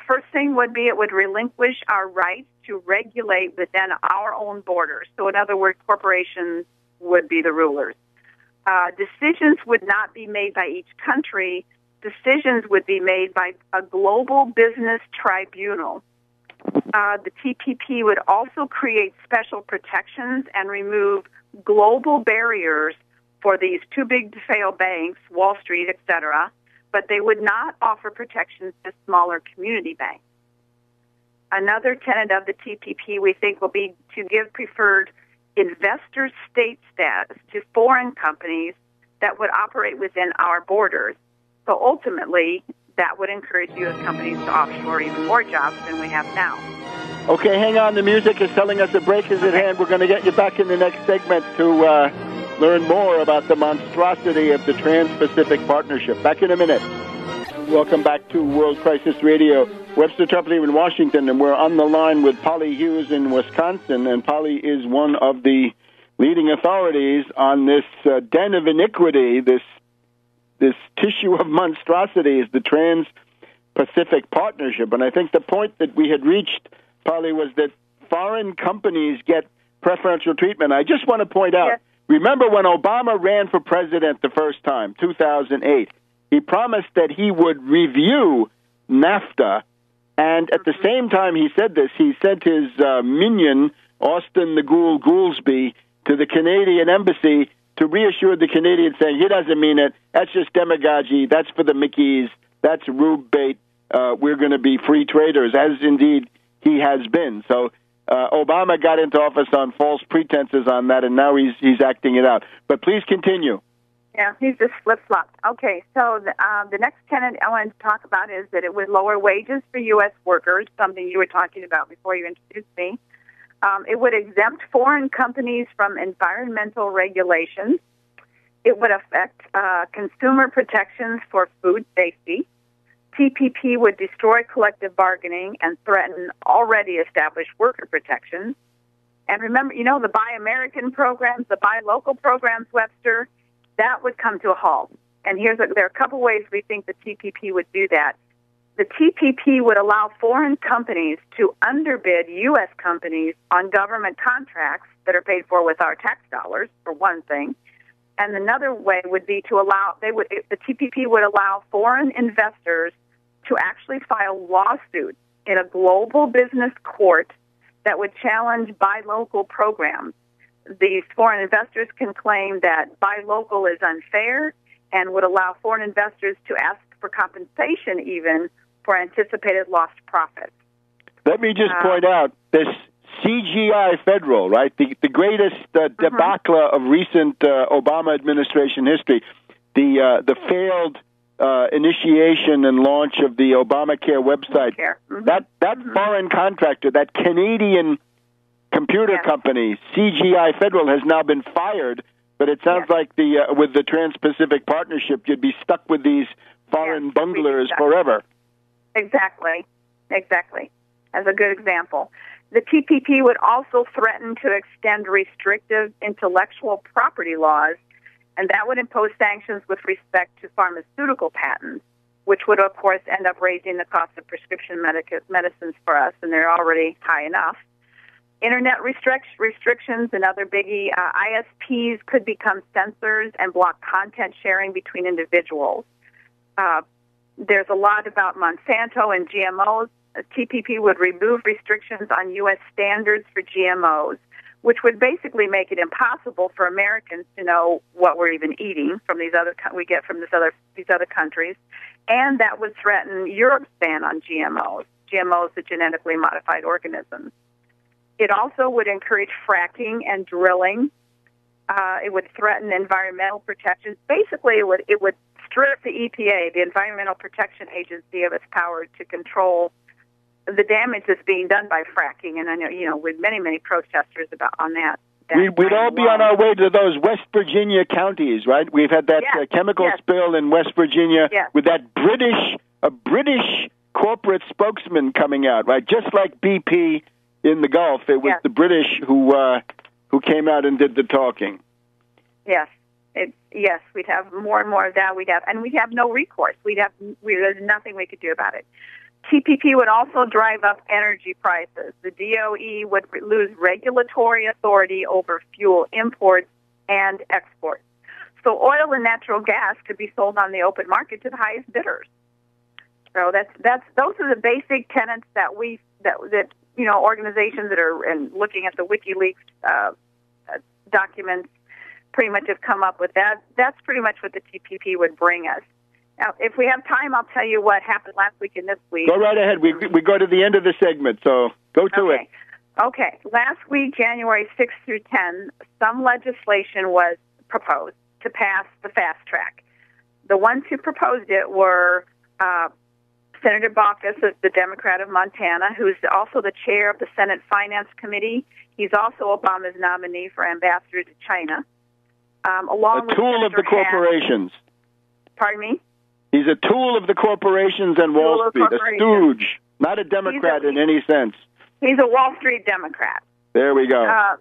First thing would be it would relinquish our rights to regulate within our own borders. So in other words, corporations would be the rulers. Decisions would not be made by each country. Decisions would be made by a global business tribunal. The TPP would also create special protections and remove global barriers for these too-big-to-fail banks, Wall Street, etc., but they would not offer protections to smaller community banks. Another tenet of the TPP we think will be to give preferred investor state status to foreign companies that would operate within our borders. So ultimately, that would encourage U.S. companies to offshore even more jobs than we have now. Okay, hang on. The music is telling us a break is at hand. We're going to get you back in the next segment to learn more about the monstrosity of the Trans-Pacific Partnership. Back in a minute. Welcome back to World Crisis Radio. Webster Tarpley in Washington, and we're on the line with Polly Hughes in Wisconsin. And Polly is one of the leading authorities on this den of iniquity, this tissue of monstrosity is the Trans-Pacific Partnership. And I think the point that we had reached, Polly, was that foreign companies get preferential treatment. I just want to point out, Remember when Obama ran for president the first time, 2008, he promised that he would review NAFTA, and at the same time he said this, he sent his minion, Austin the Ghoul Goolsby, to the Canadian embassy to reassure the Canadians, saying he doesn't mean it, that's just demagogy, that's for the Mickeys, that's rube bait, we're going to be free traders, as indeed he has been. So Obama got into office on false pretenses on that, and now he's acting it out. But please continue. Yeah, he's just flip-flopped. Okay, so the next tenet I wanted to talk about is that it would lower wages for U.S. workers, something you were talking about before you introduced me. It would exempt foreign companies from environmental regulations. It would affect consumer protections for food safety. TPP would destroy collective bargaining and threaten already established worker protections. And remember, the Buy American programs, the Buy Local programs, Webster, that would come to a halt. And there are a couple ways we think the TPP would do that. The TPP would allow foreign companies to underbid U.S. companies on government contracts that are paid for with our tax dollars, for one thing. And another way would be the TPP would allow foreign investors to actually file lawsuits in a global business court that would challenge buy local programs. These foreign investors can claim that buy local is unfair and would allow foreign investors to ask for compensation even for anticipated lost profits. Let me just point out this CGI Federal, right? The greatest debacle of recent Obama administration history. The failed initiation and launch of the Obamacare website. That foreign contractor, that Canadian computer company, CGI Federal, has now been fired. But it sounds like with the Trans-Pacific Partnership, you'd be stuck with these foreign bunglers forever. Exactly. As a good example. The TPP would also threaten to extend restrictive intellectual property laws, and that would impose sanctions with respect to pharmaceutical patents, which would, of course, end up raising the cost of prescription medicines for us, and they're already high enough. Internet restrictions, another biggie. ISPs could become censors and block content sharing between individuals. There's a lot about Monsanto and GMOs. TPP would remove restrictions on U.S. standards for GMOs, which would basically make it impossible for Americans to know what we're even eating from these other countries, and that would threaten Europe's ban on GMOs, the genetically modified organisms. It also would encourage fracking and drilling. It would threaten environmental protections. Basically, it would strip the EPA, the Environmental Protection Agency, of its power to control the damage that's being done by fracking. And I know, with many protesters on that. We'd all be on our way to those West Virginia counties, right? We've had that chemical spill in West Virginia with that British corporate spokesman coming out, right? Just like BP in the Gulf, it was the British who came out and did the talking. Yes, we'd have more and more of that. We'd have no recourse. There's nothing we could do about it. TPP would also drive up energy prices. The DOE would lose regulatory authority over fuel imports and exports. So oil and natural gas could be sold on the open market to the highest bidders. So those are the basic tenets that organizations that are looking at the WikiLeaks documents pretty much have come up with. That's pretty much what the TPP would bring us. Now, if we have time, I'll tell you what happened last week and this week. Go right ahead. We go to the end of the segment, so go to it. Okay. Last week, January 6th through 10, some legislation was proposed to pass the fast track. The ones who proposed it were Senator Baucus, the Democrat of Montana, who's also the chair of the Senate Finance Committee. He's also Obama's nominee for ambassador to China. Along with tool of the corporations. Pardon me? He's a tool of the corporations and Wall Street, a stooge, not a Democrat in any sense. He's a Wall Street Democrat. There we go.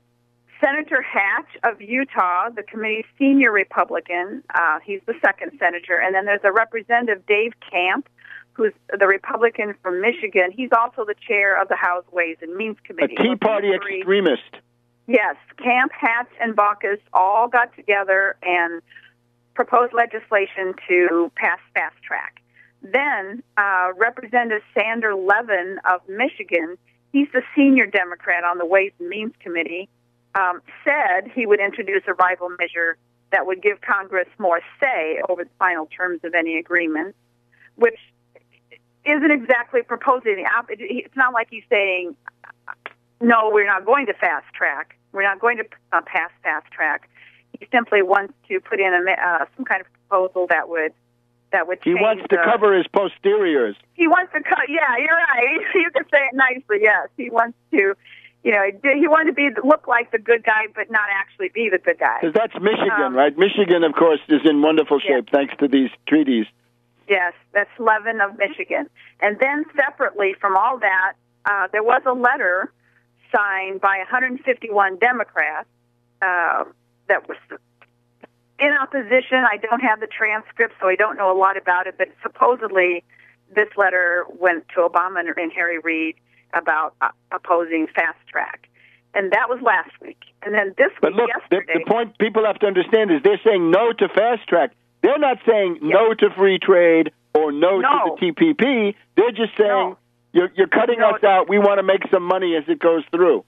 Senator Hatch of Utah, the committee's senior Republican, he's the second senator. And then there's a Representative Dave Camp, who's the Republican from Michigan. He's also the chair of the House Ways and Means Committee. A Tea Party extremist. Yes, Camp, Hatch, and Baucus all got together and proposed legislation to pass fast track. Then Representative Sander Levin of Michigan, he's the senior Democrat on the Ways and Means Committee, said he would introduce a rival measure that would give Congress more say over the final terms of any agreement, which isn't exactly proposing the opposite. It's not like he's saying, no, we're not going to fast track. We're not going to pass fast track. He simply wants to put in some kind of proposal that would change. He wants to cover his posteriors. He wants to cut. Yeah, you're right. You can say it nicely. Yes, he wants to. He wanted to look like the good guy, but not actually be the good guy. Because that's Michigan, right? Michigan, of course, is in wonderful shape thanks to these treaties. Yes, that's Levin of Michigan. And then separately from all that, there was a letter signed by 151 Democrats that was in opposition. I don't have the transcript, so I don't know a lot about it, but supposedly this letter went to Obama and Harry Reid about opposing fast track. And that was last week. And then this week, yesterday... The point people have to understand is they're saying no to fast track. They're not saying no to free trade or no to the TPP. They're just saying you're cutting us out. We want to make some money as it goes through.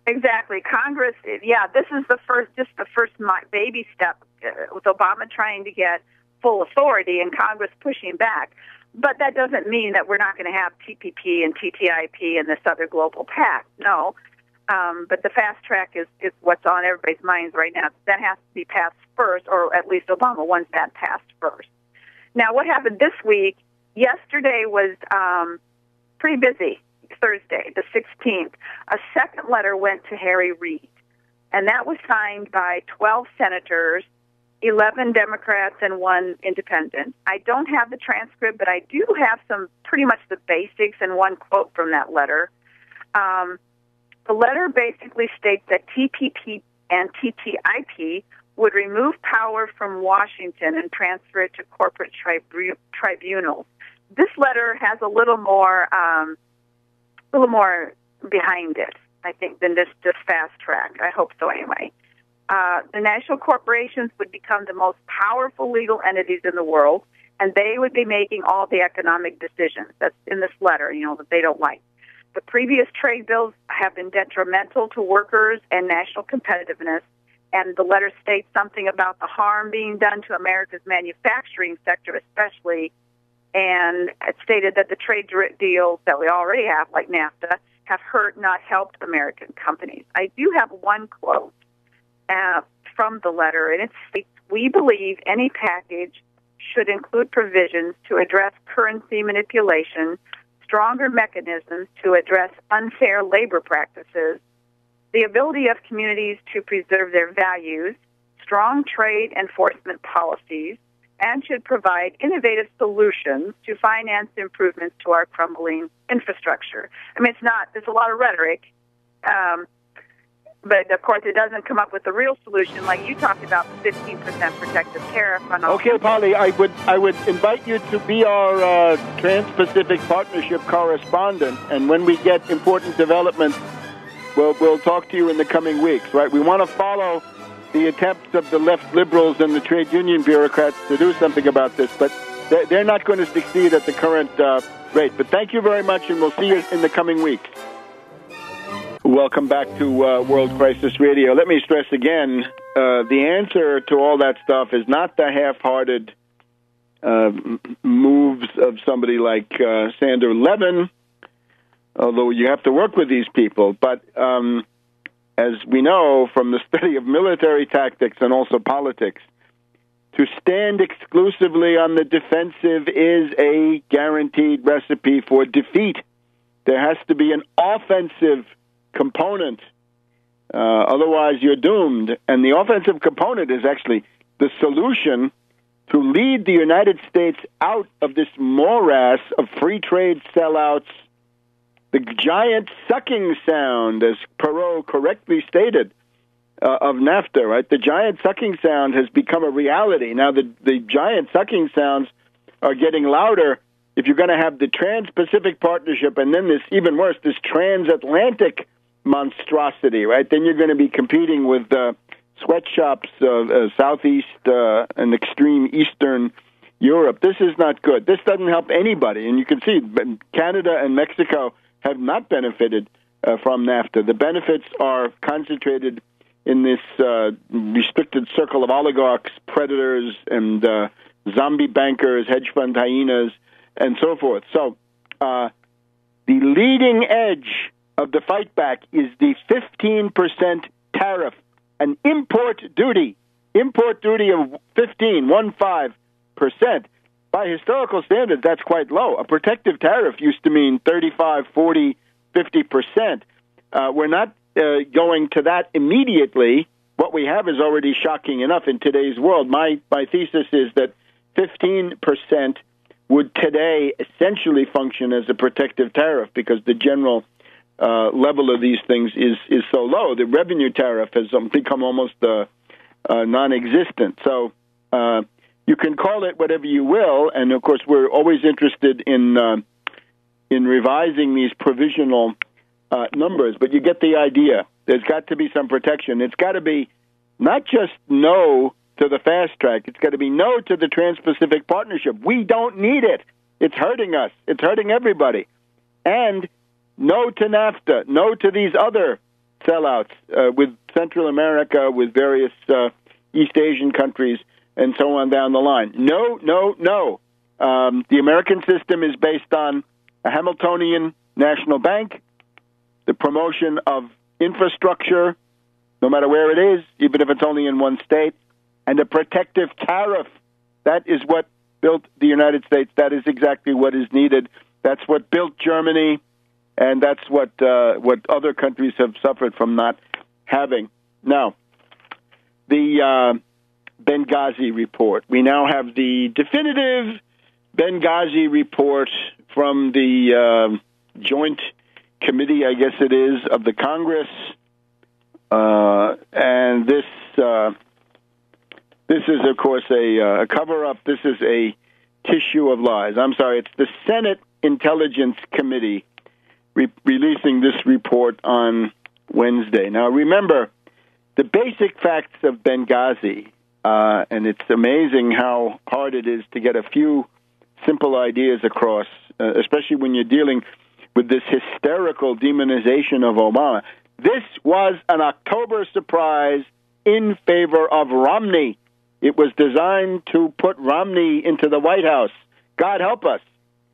Exactly. Congress, this is the first baby step with Obama trying to get full authority and Congress pushing back. But that doesn't mean that we're not going to have TPP and TTIP and this other global pact. No. But the fast track is what's on everybody's minds right now. That has to be passed first, or at least Obama wants that passed first. Now, what happened this week? Yesterday was pretty busy. Thursday, the 16th. A second letter went to Harry Reid, and that was signed by 12 senators, 11 Democrats, and 1 independent. I don't have the transcript, but I do have some pretty much the basics and one quote from that letter. The letter basically states that TPP and TTIP would remove power from Washington and transfer it to corporate tribunals. This letter has a little more behind it, I think, than this fast track. I hope so anyway. The national corporations would become the most powerful legal entities in the world, and they would be making all the economic decisions. That's in this letter, that they don't like. The previous trade bills have been detrimental to workers and national competitiveness, and the letter states something about the harm being done to America's manufacturing sector especially, and it stated that the trade deals that we already have, like NAFTA, have hurt, not helped American companies. I do have one quote from the letter, and it states, "We believe any package should include provisions to address currency manipulation, stronger mechanisms to address unfair labor practices, the ability of communities to preserve their values, strong trade enforcement policies, and should provide innovative solutions to finance improvements to our crumbling infrastructure." I mean, there's a lot of rhetoric, but of course it doesn't come up with the real solution, like you talked about, the 15% protective tariff on all. Okay, Polly, I would invite you to be our Trans-Pacific Partnership correspondent, and when we get important developments, we'll talk to you in the coming weeks, right? We want to follow the attempts of the left liberals and the trade union bureaucrats to do something about this, but they're not going to succeed at the current rate. But thank you very much, and we'll see you in the coming weeks. Welcome back to World Crisis Radio. Let me stress again, the answer to all that stuff is not the half-hearted moves of somebody like Sander Levin, although you have to work with these people. But as we know from the study of military tactics and also politics, to stand exclusively on the defensive is a guaranteed recipe for defeat. There has to be an offensive component. Otherwise, you're doomed. And the offensive component is actually the solution to lead the United States out of this morass of free trade sellouts, the giant sucking sound, as Perot correctly stated, of NAFTA, right? The giant sucking sound has become a reality. Now, the giant sucking sounds are getting louder if you're going to have the Trans-Pacific Partnership and then this, even worse, this transatlantic monstrosity, right? Then you're going to be competing with sweatshops of Southeast and extreme Eastern Europe. This is not good. This doesn't help anybody. And you can see Canada and Mexico have not benefited from NAFTA. The benefits are concentrated in this restricted circle of oligarchs, predators, and zombie bankers, hedge fund hyenas, and so forth. So the leading edge of the fight back is the 15% tariff, an import duty of 15%. By historical standards, that's quite low. A protective tariff used to mean 35, 40, 50%. We're not going to that immediately. What we have is already shocking enough in today's world. My thesis is that 15% would today essentially function as a protective tariff because the general level of these things is so low. The revenue tariff has become almost non-existent. So you can call it whatever you will, and of course we're always interested in revising these provisional numbers, but you get the idea. There's got to be some protection. It's got to be not just no to the fast track. It's got to be no to the Trans-Pacific Partnership. We don't need it. It's hurting us. It's hurting everybody. And no to NAFTA. No to these other sellouts with Central America, with various East Asian countries, and so on down the line. No. The American system is based on a Hamiltonian national bank, the promotion of infrastructure, no matter where it is, even if it's only in one state, and a protective tariff. That is what built the United States. That is exactly what is needed. That's what built Germany, and that's what other countries have suffered from not having. Now, the Benghazi report. We now have the definitive Benghazi report from the Joint Committee, I guess it is, of the Congress, and this is, of course, a cover-up. This is a tissue of lies. I'm sorry, it's the Senate Intelligence Committee releasing this report on Wednesday. Now, remember, the basic facts of Benghazi, and it's amazing how hard it is to get a few simple ideas across, especially when you're dealing with this hysterical demonization of Obama. This was an October surprise in favor of Romney. It was designed to put Romney into the White House. God help us.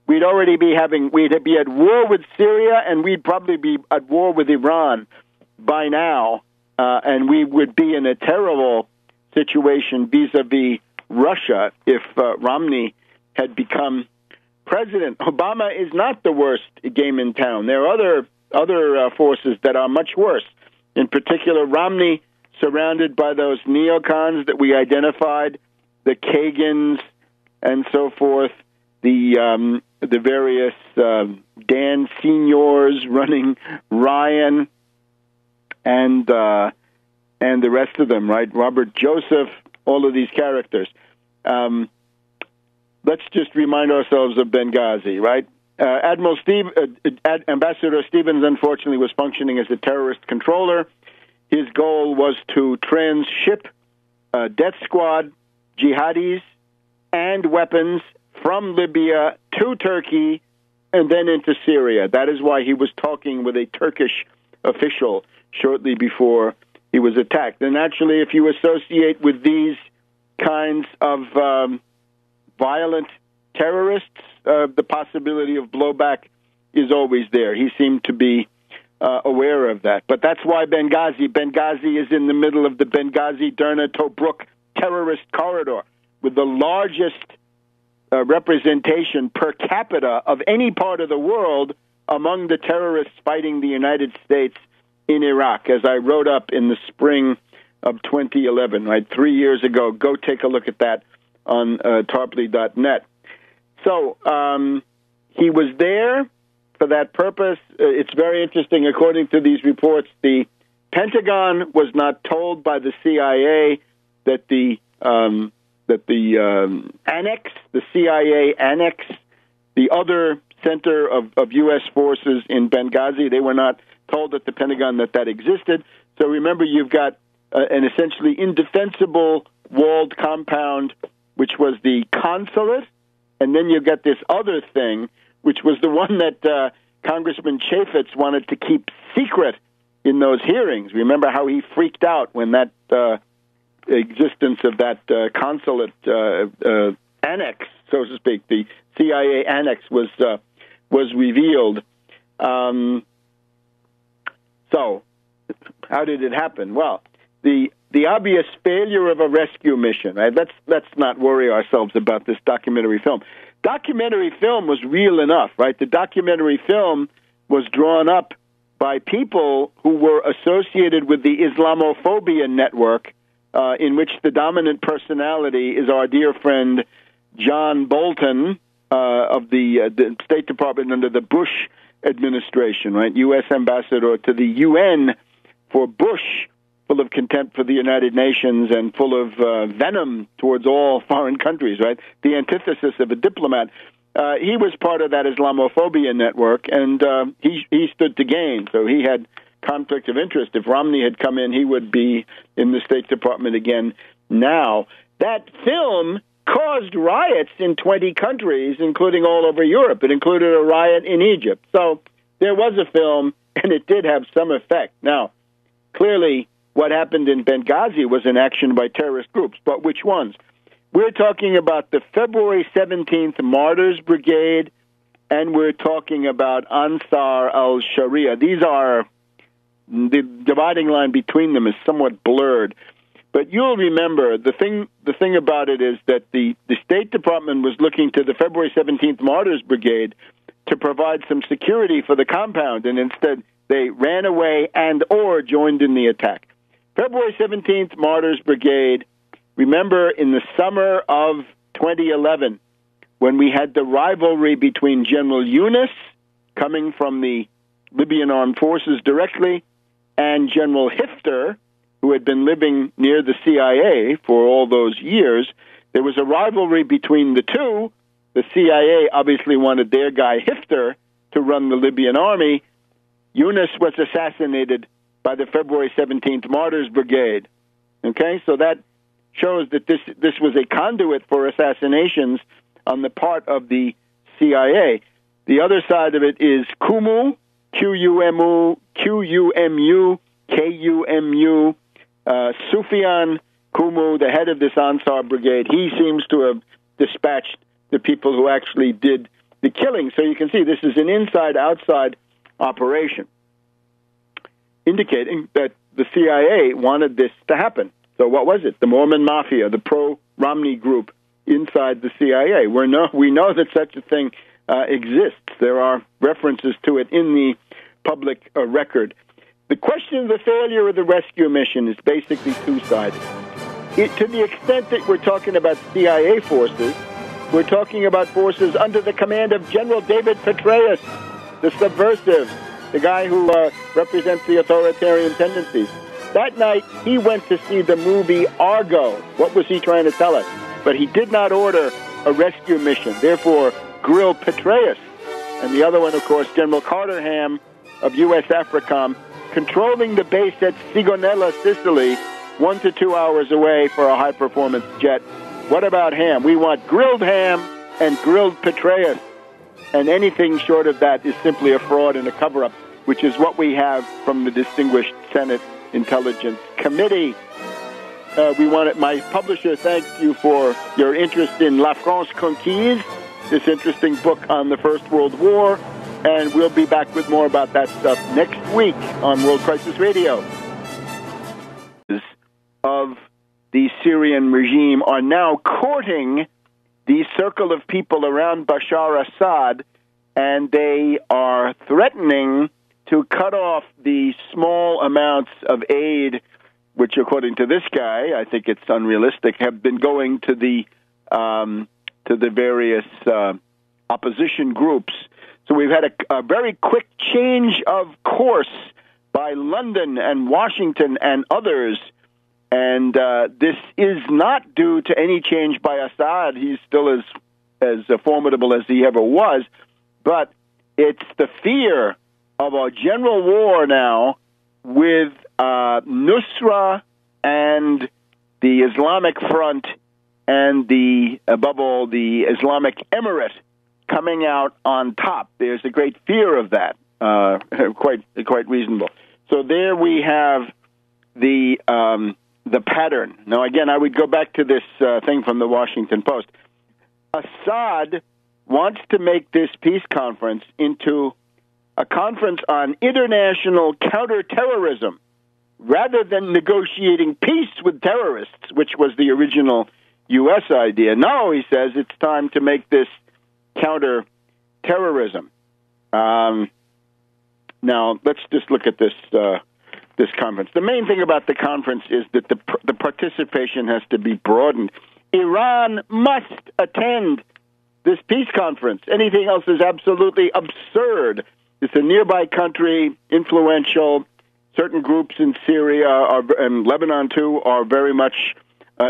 We'd be at war with Syria, and we'd probably be at war with Iran by now, and we would be in a terrible situation vis-a-vis Russia if Romney had become president. Obama is not the worst game in town. There are other forces that are much worse. In particular, Romney, surrounded by those neocons that we identified, the Kagans and so forth, the various Dan Seniors running Ryan, and the rest of them, right? Robert Joseph, all of these characters. Let's just remind ourselves of Benghazi, right? Ambassador Stevens, unfortunately, was functioning as a terrorist controller. His goal was to transship death squad jihadis and weapons from Libya to Turkey and then into Syria. That is why he was talking with a Turkish official shortly before he was attacked. And naturally, if you associate with these kinds of violent terrorists, the possibility of blowback is always there. He seemed to be aware of that. But that's why Benghazi is in the middle of the Benghazi-Derna-Tobruk terrorist corridor, with the largest representation per capita of any part of the world among the terrorists fighting the United States in Iraq, as I wrote up in the spring of 2011, right, 3 years ago. Go take a look at that on Tarpley.net. So he was there for that purpose. It's very interesting. According to these reports, the Pentagon was not told by the CIA that the annex, the CIA annex, the other center of U.S. forces in Benghazi, they were not told at the Pentagon that existed. So remember, you've got an essentially indefensible walled compound, which was the consulate, and then you've got this other thing, which was the one that Congressman Chaffetz wanted to keep secret in those hearings. Remember how he freaked out when that existence of that consulate annex, so to speak, the CIA annex was revealed. So, how did it happen? Well, the obvious failure of a rescue mission. Right? Let's not worry ourselves about this documentary film. Documentary film was real enough, right? The documentary film was drawn up by people who were associated with the Islamophobia network, in which the dominant personality is our dear friend John Bolton of the State Department under the Bush administration, right? U.S. ambassador to the UN for Bush, full of contempt for the United Nations and full of venom towards all foreign countries, right? The antithesis of a diplomat. He was part of that Islamophobia network, and he stood to gain. So he had conflict of interest. If Romney had come in, he would be in the State Department again now. That film caused riots in 20 countries, including all over Europe. It included a riot in Egypt. So there was a film, and it did have some effect. Now, clearly, what happened in Benghazi was an action by terrorist groups, but which ones? We're talking about the February 17th Martyrs Brigade, and we're talking about Ansar al-Sharia. These are, the dividing line between them is somewhat blurred. But you'll remember, the thing about it is that the State Department was looking to the February 17th Martyrs Brigade to provide some security for the compound, and instead they ran away and or joined in the attack. February 17th Martyrs Brigade, remember in the summer of 2011, when we had the rivalry between General Yunus, coming from the Libyan armed forces directly, and General Hifter, who had been living near the CIA for all those years, there was a rivalry between the two. The CIA obviously wanted their guy Hifter to run the Libyan army. Yunus was assassinated by the February 17th Martyrs Brigade. Okay, so that shows that this was a conduit for assassinations on the part of the CIA. The other side of it is Kumu, Q-U-M-U, K-U-M-U, Sufyan Kumu, the head of this Ansar Brigade. He seems to have dispatched the people who actually did the killing. So you can see this is an inside-outside operation, indicating that the CIA wanted this to happen. So what was it? The Mormon Mafia, the pro-Romney group inside the CIA. We know that such a thing exists. There are references to it in the public record. The question of the failure of the rescue mission is basically two-sided. To the extent that we're talking about CIA forces, we're talking about forces under the command of General David Petraeus, the subversive, the guy who represents the authoritarian tendencies. That night, he went to see the movie Argo. What was he trying to tell us? But he did not order a rescue mission. Therefore, grill Petraeus. And the other one, of course, General Carter Ham of U.S. AFRICOM, controlling the base at Sigonella, Sicily, 1 to 2 hours away for a high-performance jet. What about Ham? We want grilled Ham and grilled Petraeus. And anything short of that is simply a fraud and a cover-up, which is what we have from the distinguished Senate Intelligence Committee. My publisher thanks you for your interest in La France Conquise, this interesting book on the First World War, and we'll be back with more about that stuff next week on World Crisis Radio. Of the Syrian regime are now courting the circle of people around Bashar Assad, and they are threatening to cut off the small amounts of aid, which, according to this guy, I think it's unrealistic, have been going to the various opposition groups. So we've had a very quick change of course by London and Washington and others, and this is not due to any change by Assad. He's still as formidable as he ever was, but it's the fear of a general war now with Nusra and the Islamic Front and above all, the Islamic Emirate coming out on top. There's a great fear of that, quite reasonable. So there we have the pattern. Now, again, I would go back to this thing from the Washington Post. Assad wants to make this peace conference into a conference on international counterterrorism rather than negotiating peace with terrorists, which was the original U.S. idea. No, he says, it's time to make this counterterrorism. Now, let's just look at this conference. The main thing about the conference is that the participation has to be broadened. Iran must attend this peace conference. Anything else is absolutely absurd. It's a nearby country, influential. Certain groups in Syria and Lebanon, too, are very much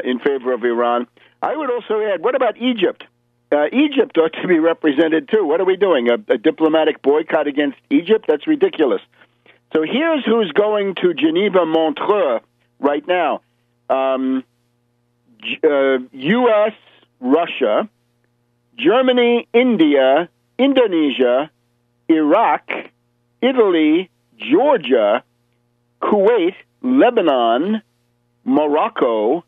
in favor of Iran. I would also add, what about Egypt? Egypt ought to be represented, too. What are we doing? A diplomatic boycott against Egypt? That's ridiculous. So here's who's going to Geneva, Montreux right now. U.S., Russia, Germany, India, Indonesia, Iraq, Italy, Georgia, Kuwait, Lebanon, Morocco,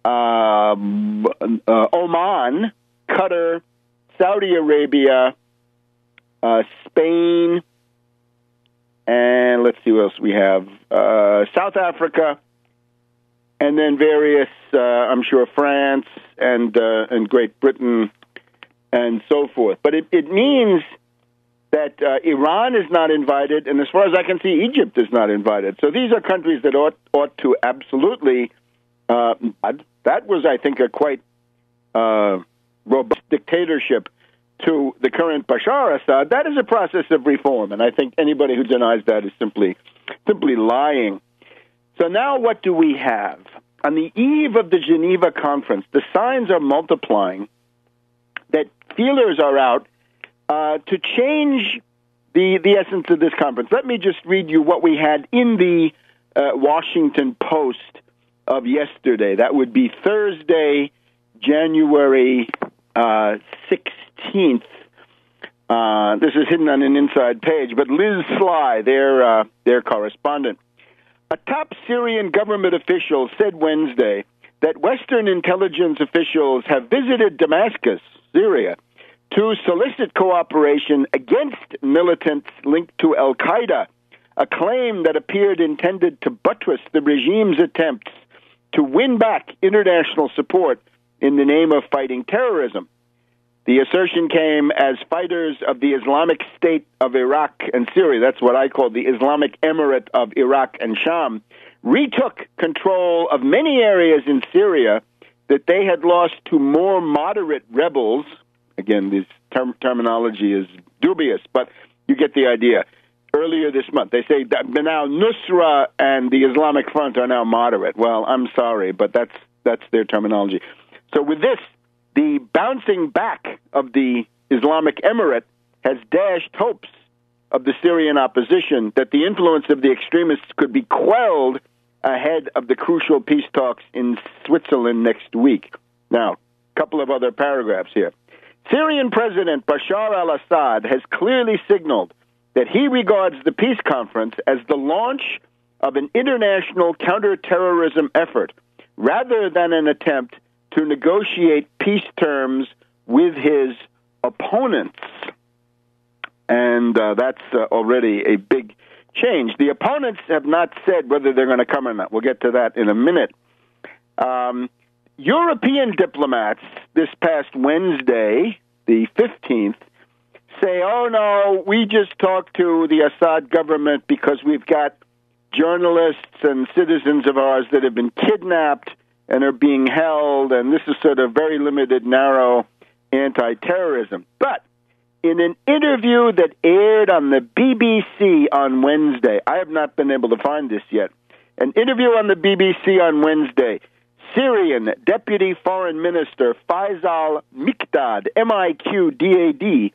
Oman, Qatar, Saudi Arabia, Spain, and let's see what else we have, South Africa, and then various, I'm sure, France and Great Britain and so forth. But it means that Iran is not invited, and as far as I can see, Egypt is not invited. So these are countries that ought to absolutely, that was, I think, a quite robust dictatorship to the current Bashar Assad. That is a process of reform, and I think anybody who denies that is simply lying. So now what do we have? On the eve of the Geneva conference, the signs are multiplying that feelers are out to change the essence of this conference. Let me just read you what we had in the Washington Post of yesterday. That would be Thursday, January 16th. This is hidden on an inside page, but Liz Sly, their correspondent. A top Syrian government official said Wednesday that Western intelligence officials have visited Damascus, Syria, to solicit cooperation against militants linked to al-Qaeda, a claim that appeared intended to buttress the regime's attempts to win back international support in the name of fighting terrorism. The assertion came as fighters of the Islamic State of Iraq and Syria, that's what I call the Islamic Emirate of Iraq and Sham, retook control of many areas in Syria that they had lost to more moderate rebels. Again, this terminology is dubious, but you get the idea. Earlier this month, they say that now Nusra and the Islamic Front are now moderate. Well, I'm sorry, but that's their terminology. So with this, the bouncing back of the Islamic Emirate has dashed hopes of the Syrian opposition that the influence of the extremists could be quelled ahead of the crucial peace talks in Switzerland next week. Now, a couple of other paragraphs here. Syrian President Bashar al-Assad has clearly signaled that he regards the peace conference as the launch of an international counterterrorism effort rather than an attempt to negotiate peace terms with his opponents. And that's already a big change. The opponents have not said whether they're going to come or not. We'll get to that in a minute. European diplomats this past Wednesday, the 15th, say, oh, no, we just talked to the Assad government because we've got journalists and citizens of ours that have been kidnapped and are being held, and this is sort of very limited, narrow anti-terrorism. But in an interview that aired on the BBC on Wednesday, I have not been able to find this yet, an interview on the BBC on Wednesday, Syrian Deputy Foreign Minister Faisal Miqdad, M-I-Q-D-A-D,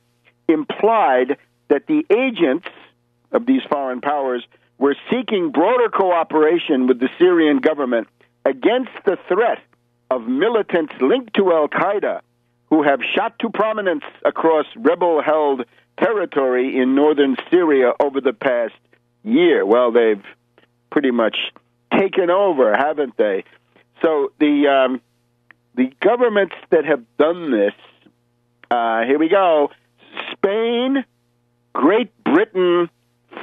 implied that the agents of these foreign powers were seeking broader cooperation with the Syrian government against the threat of militants linked to al-Qaeda who have shot to prominence across rebel-held territory in northern Syria over the past year. Well, they've pretty much taken over, haven't they? So the governments that have done this, here we go, Spain, Great Britain,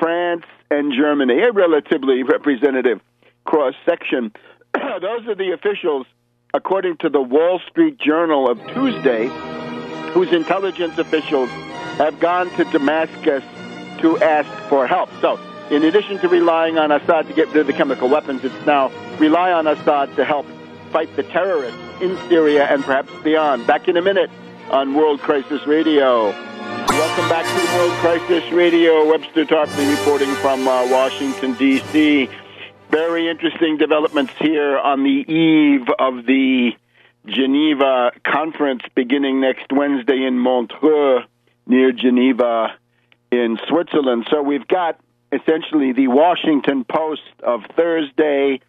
France, and Germany, a relatively representative cross-section. Those are the officials, according to the Wall Street Journal of Tuesday, whose intelligence officials have gone to Damascus to ask for help. So, in addition to relying on Assad to get rid of the chemical weapons, it's now rely on Assad to help fight the terrorists in Syria and perhaps beyond. Back in a minute on World Crisis Radio. Welcome back to World Crisis Radio. Webster Tarpley reporting from Washington, D.C. Very interesting developments here on the eve of the Geneva conference beginning next Wednesday in Montreux near Geneva in Switzerland. So we've got essentially the Washington Post of Thursday,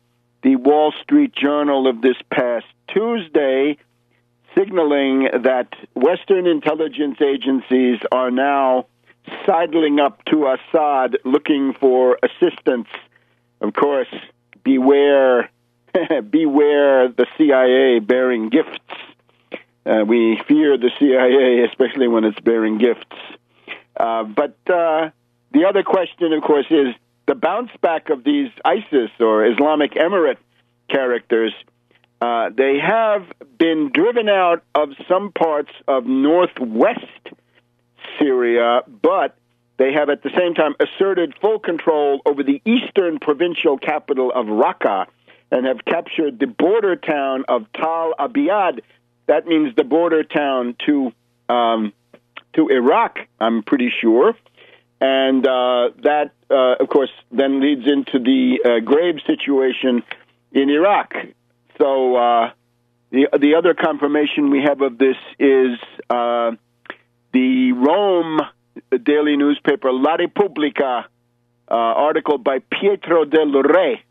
the Wall Street Journal of this past Tuesday, signaling that Western intelligence agencies are now sidling up to Assad looking for assistance. Of course, beware the CIA bearing gifts. We fear the CIA, especially when it's bearing gifts. But the other question, of course, is the bounce back of these ISIS or Islamic Emirate characters. They have been driven out of some parts of northwest Syria, but they have at the same time asserted full control over the eastern provincial capital of Raqqa and have captured the border town of Tal Abyad. That means the border town to Iraq, I'm pretty sure. And that, of course, then leads into the grave situation in Iraq. So the other confirmation we have of this is the Rome daily newspaper La Repubblica article by Pietro del Re,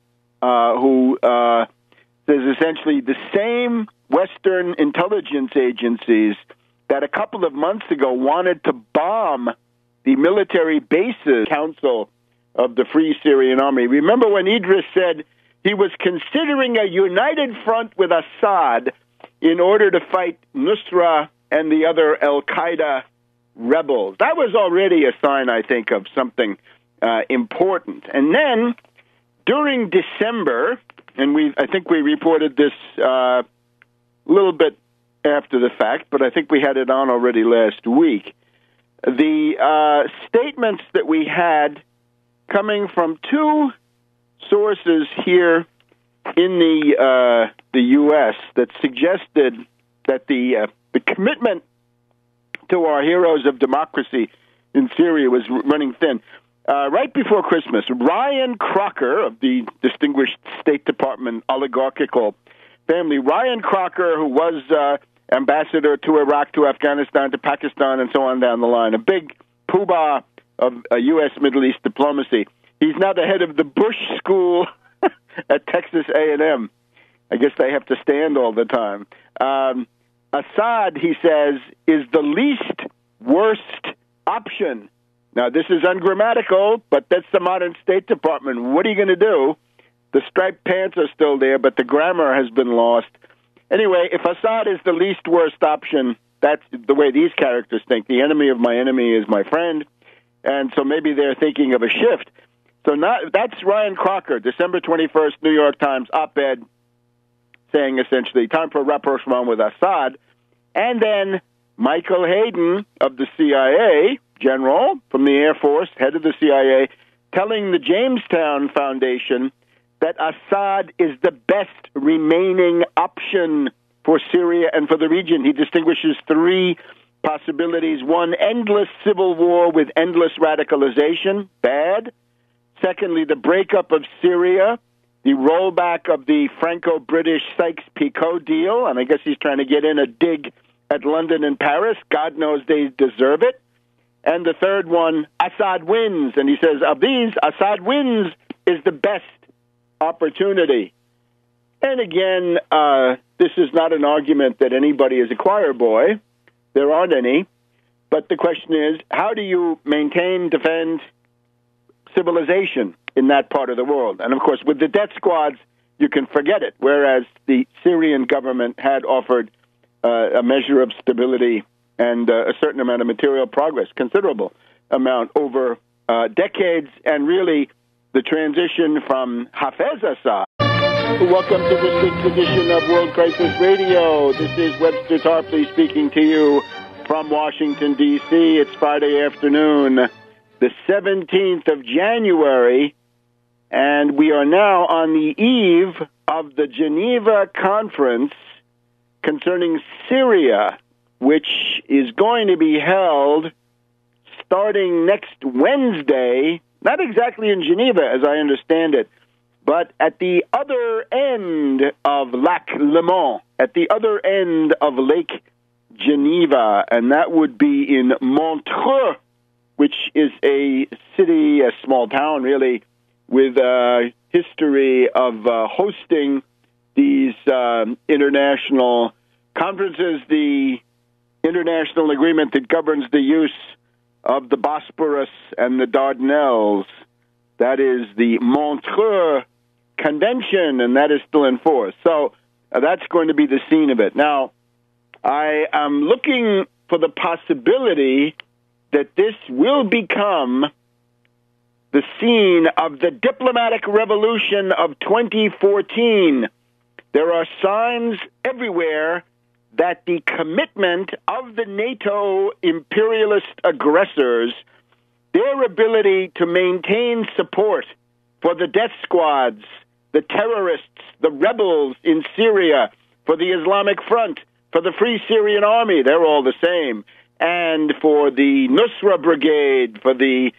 who says essentially the same Western intelligence agencies that a couple of months ago wanted to bomb the military bases council of the Free Syrian Army. Remember when Idris said he was considering a united front with Assad in order to fight Nusra and the other al-Qaeda rebels? That was already a sign, I think, of something important. And then during December, and I think we reported this a little bit after the fact, but I think we had it on already last week, the statements that we had coming from two sources here in the U.S. that suggested that the commitment to our heroes of democracy in Syria was running thin. Right before Christmas, Ryan Crocker of the distinguished State Department oligarchical family, Ryan Crocker, who was ambassador to Iraq, to Afghanistan, to Pakistan, and so on down the line, a big poobah of U.S. Middle East diplomacy. He's now the head of the Bush School at Texas A&M. I guess they have to stand all the time. Assad, he says, is the least worst option. Now, this is ungrammatical, but that's the modern State Department. What are you going to do? The striped pants are still there, but the grammar has been lost. Anyway, if Assad is the least worst option, that's the way these characters think. The enemy of my enemy is my friend. And so maybe they're thinking of a shift. So that's Ryan Crocker, December 21st, New York Times op-ed, saying essentially, time for rapprochement with Assad. And then Michael Hayden of the CIA, general from the Air Force, head of the CIA, telling the Jamestown Foundation that Assad is the best remaining option for Syria and for the region. He distinguishes three possibilities. One, endless civil war with endless radicalization, bad. Secondly, the breakup of Syria, the rollback of the Franco-British Sykes-Picot deal, and I guess he's trying to get in a dig at London and Paris. God knows they deserve it. And the third one, Assad wins. And he says, of these, Assad wins is the best opportunity. And again, this is not an argument that anybody is a choir boy. There aren't any. But the question is, how do you maintain, defend civilization in that part of the world? And, of course, with the death squads, you can forget it, whereas the Syrian government had offered a measure of stability and a certain amount of material progress, considerable amount over decades, and really the transition from Hafez Assad. Welcome to this week's edition of World Crisis Radio. This is Webster Tarpley speaking to you from Washington, D.C. It's Friday afternoon, the 17th of January, and we are now on the eve of the Geneva Conference concerning Syria, which is going to be held starting next Wednesday, not exactly in Geneva, as I understand it, but at the other end of Lac Léman, at the other end of Lake Geneva, and that would be in Montreux, which is a city, a small town, really, with a history of hosting these international conferences, the international agreement that governs the use of the Bosporus and the Dardanelles. That is the Montreux Convention, and that is still in force. So that's going to be the scene of it. Now, I am looking for the possibility that this will become the scene of the diplomatic revolution of 2014. There are signs everywhere that the commitment of the NATO imperialist aggressors, their ability to maintain support for the death squads, the terrorists, the rebels in Syria, for the Islamic Front, for the Free Syrian Army, they're all the same, and for the Nusra Brigade, for the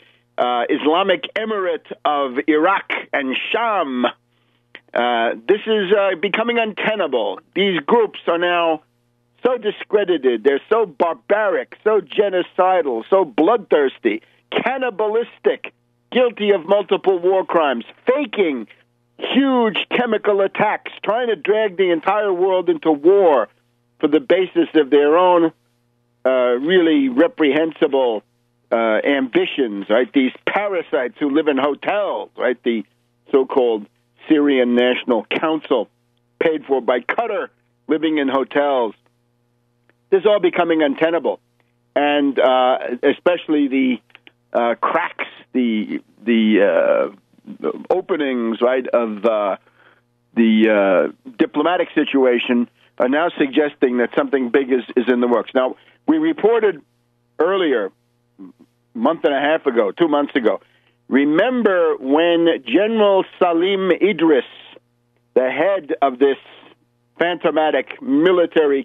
Islamic Emirate of Iraq and Sham. This is becoming untenable. These groups are now so discredited. They're so barbaric, so genocidal, so bloodthirsty, cannibalistic, guilty of multiple war crimes, faking huge chemical attacks, trying to drag the entire world into war for the basis of their own really reprehensible ambitions, right? These parasites who live in hotels, right? The so-called Syrian National Council, paid for by Qatar, living in hotels. This is all becoming untenable, and especially the cracks, the openings, right, of the diplomatic situation are now suggesting that something big is in the works. Now, we reported earlier, month and a half ago, 2 months ago, remember when General Salim Idris, the head of this phantomatic military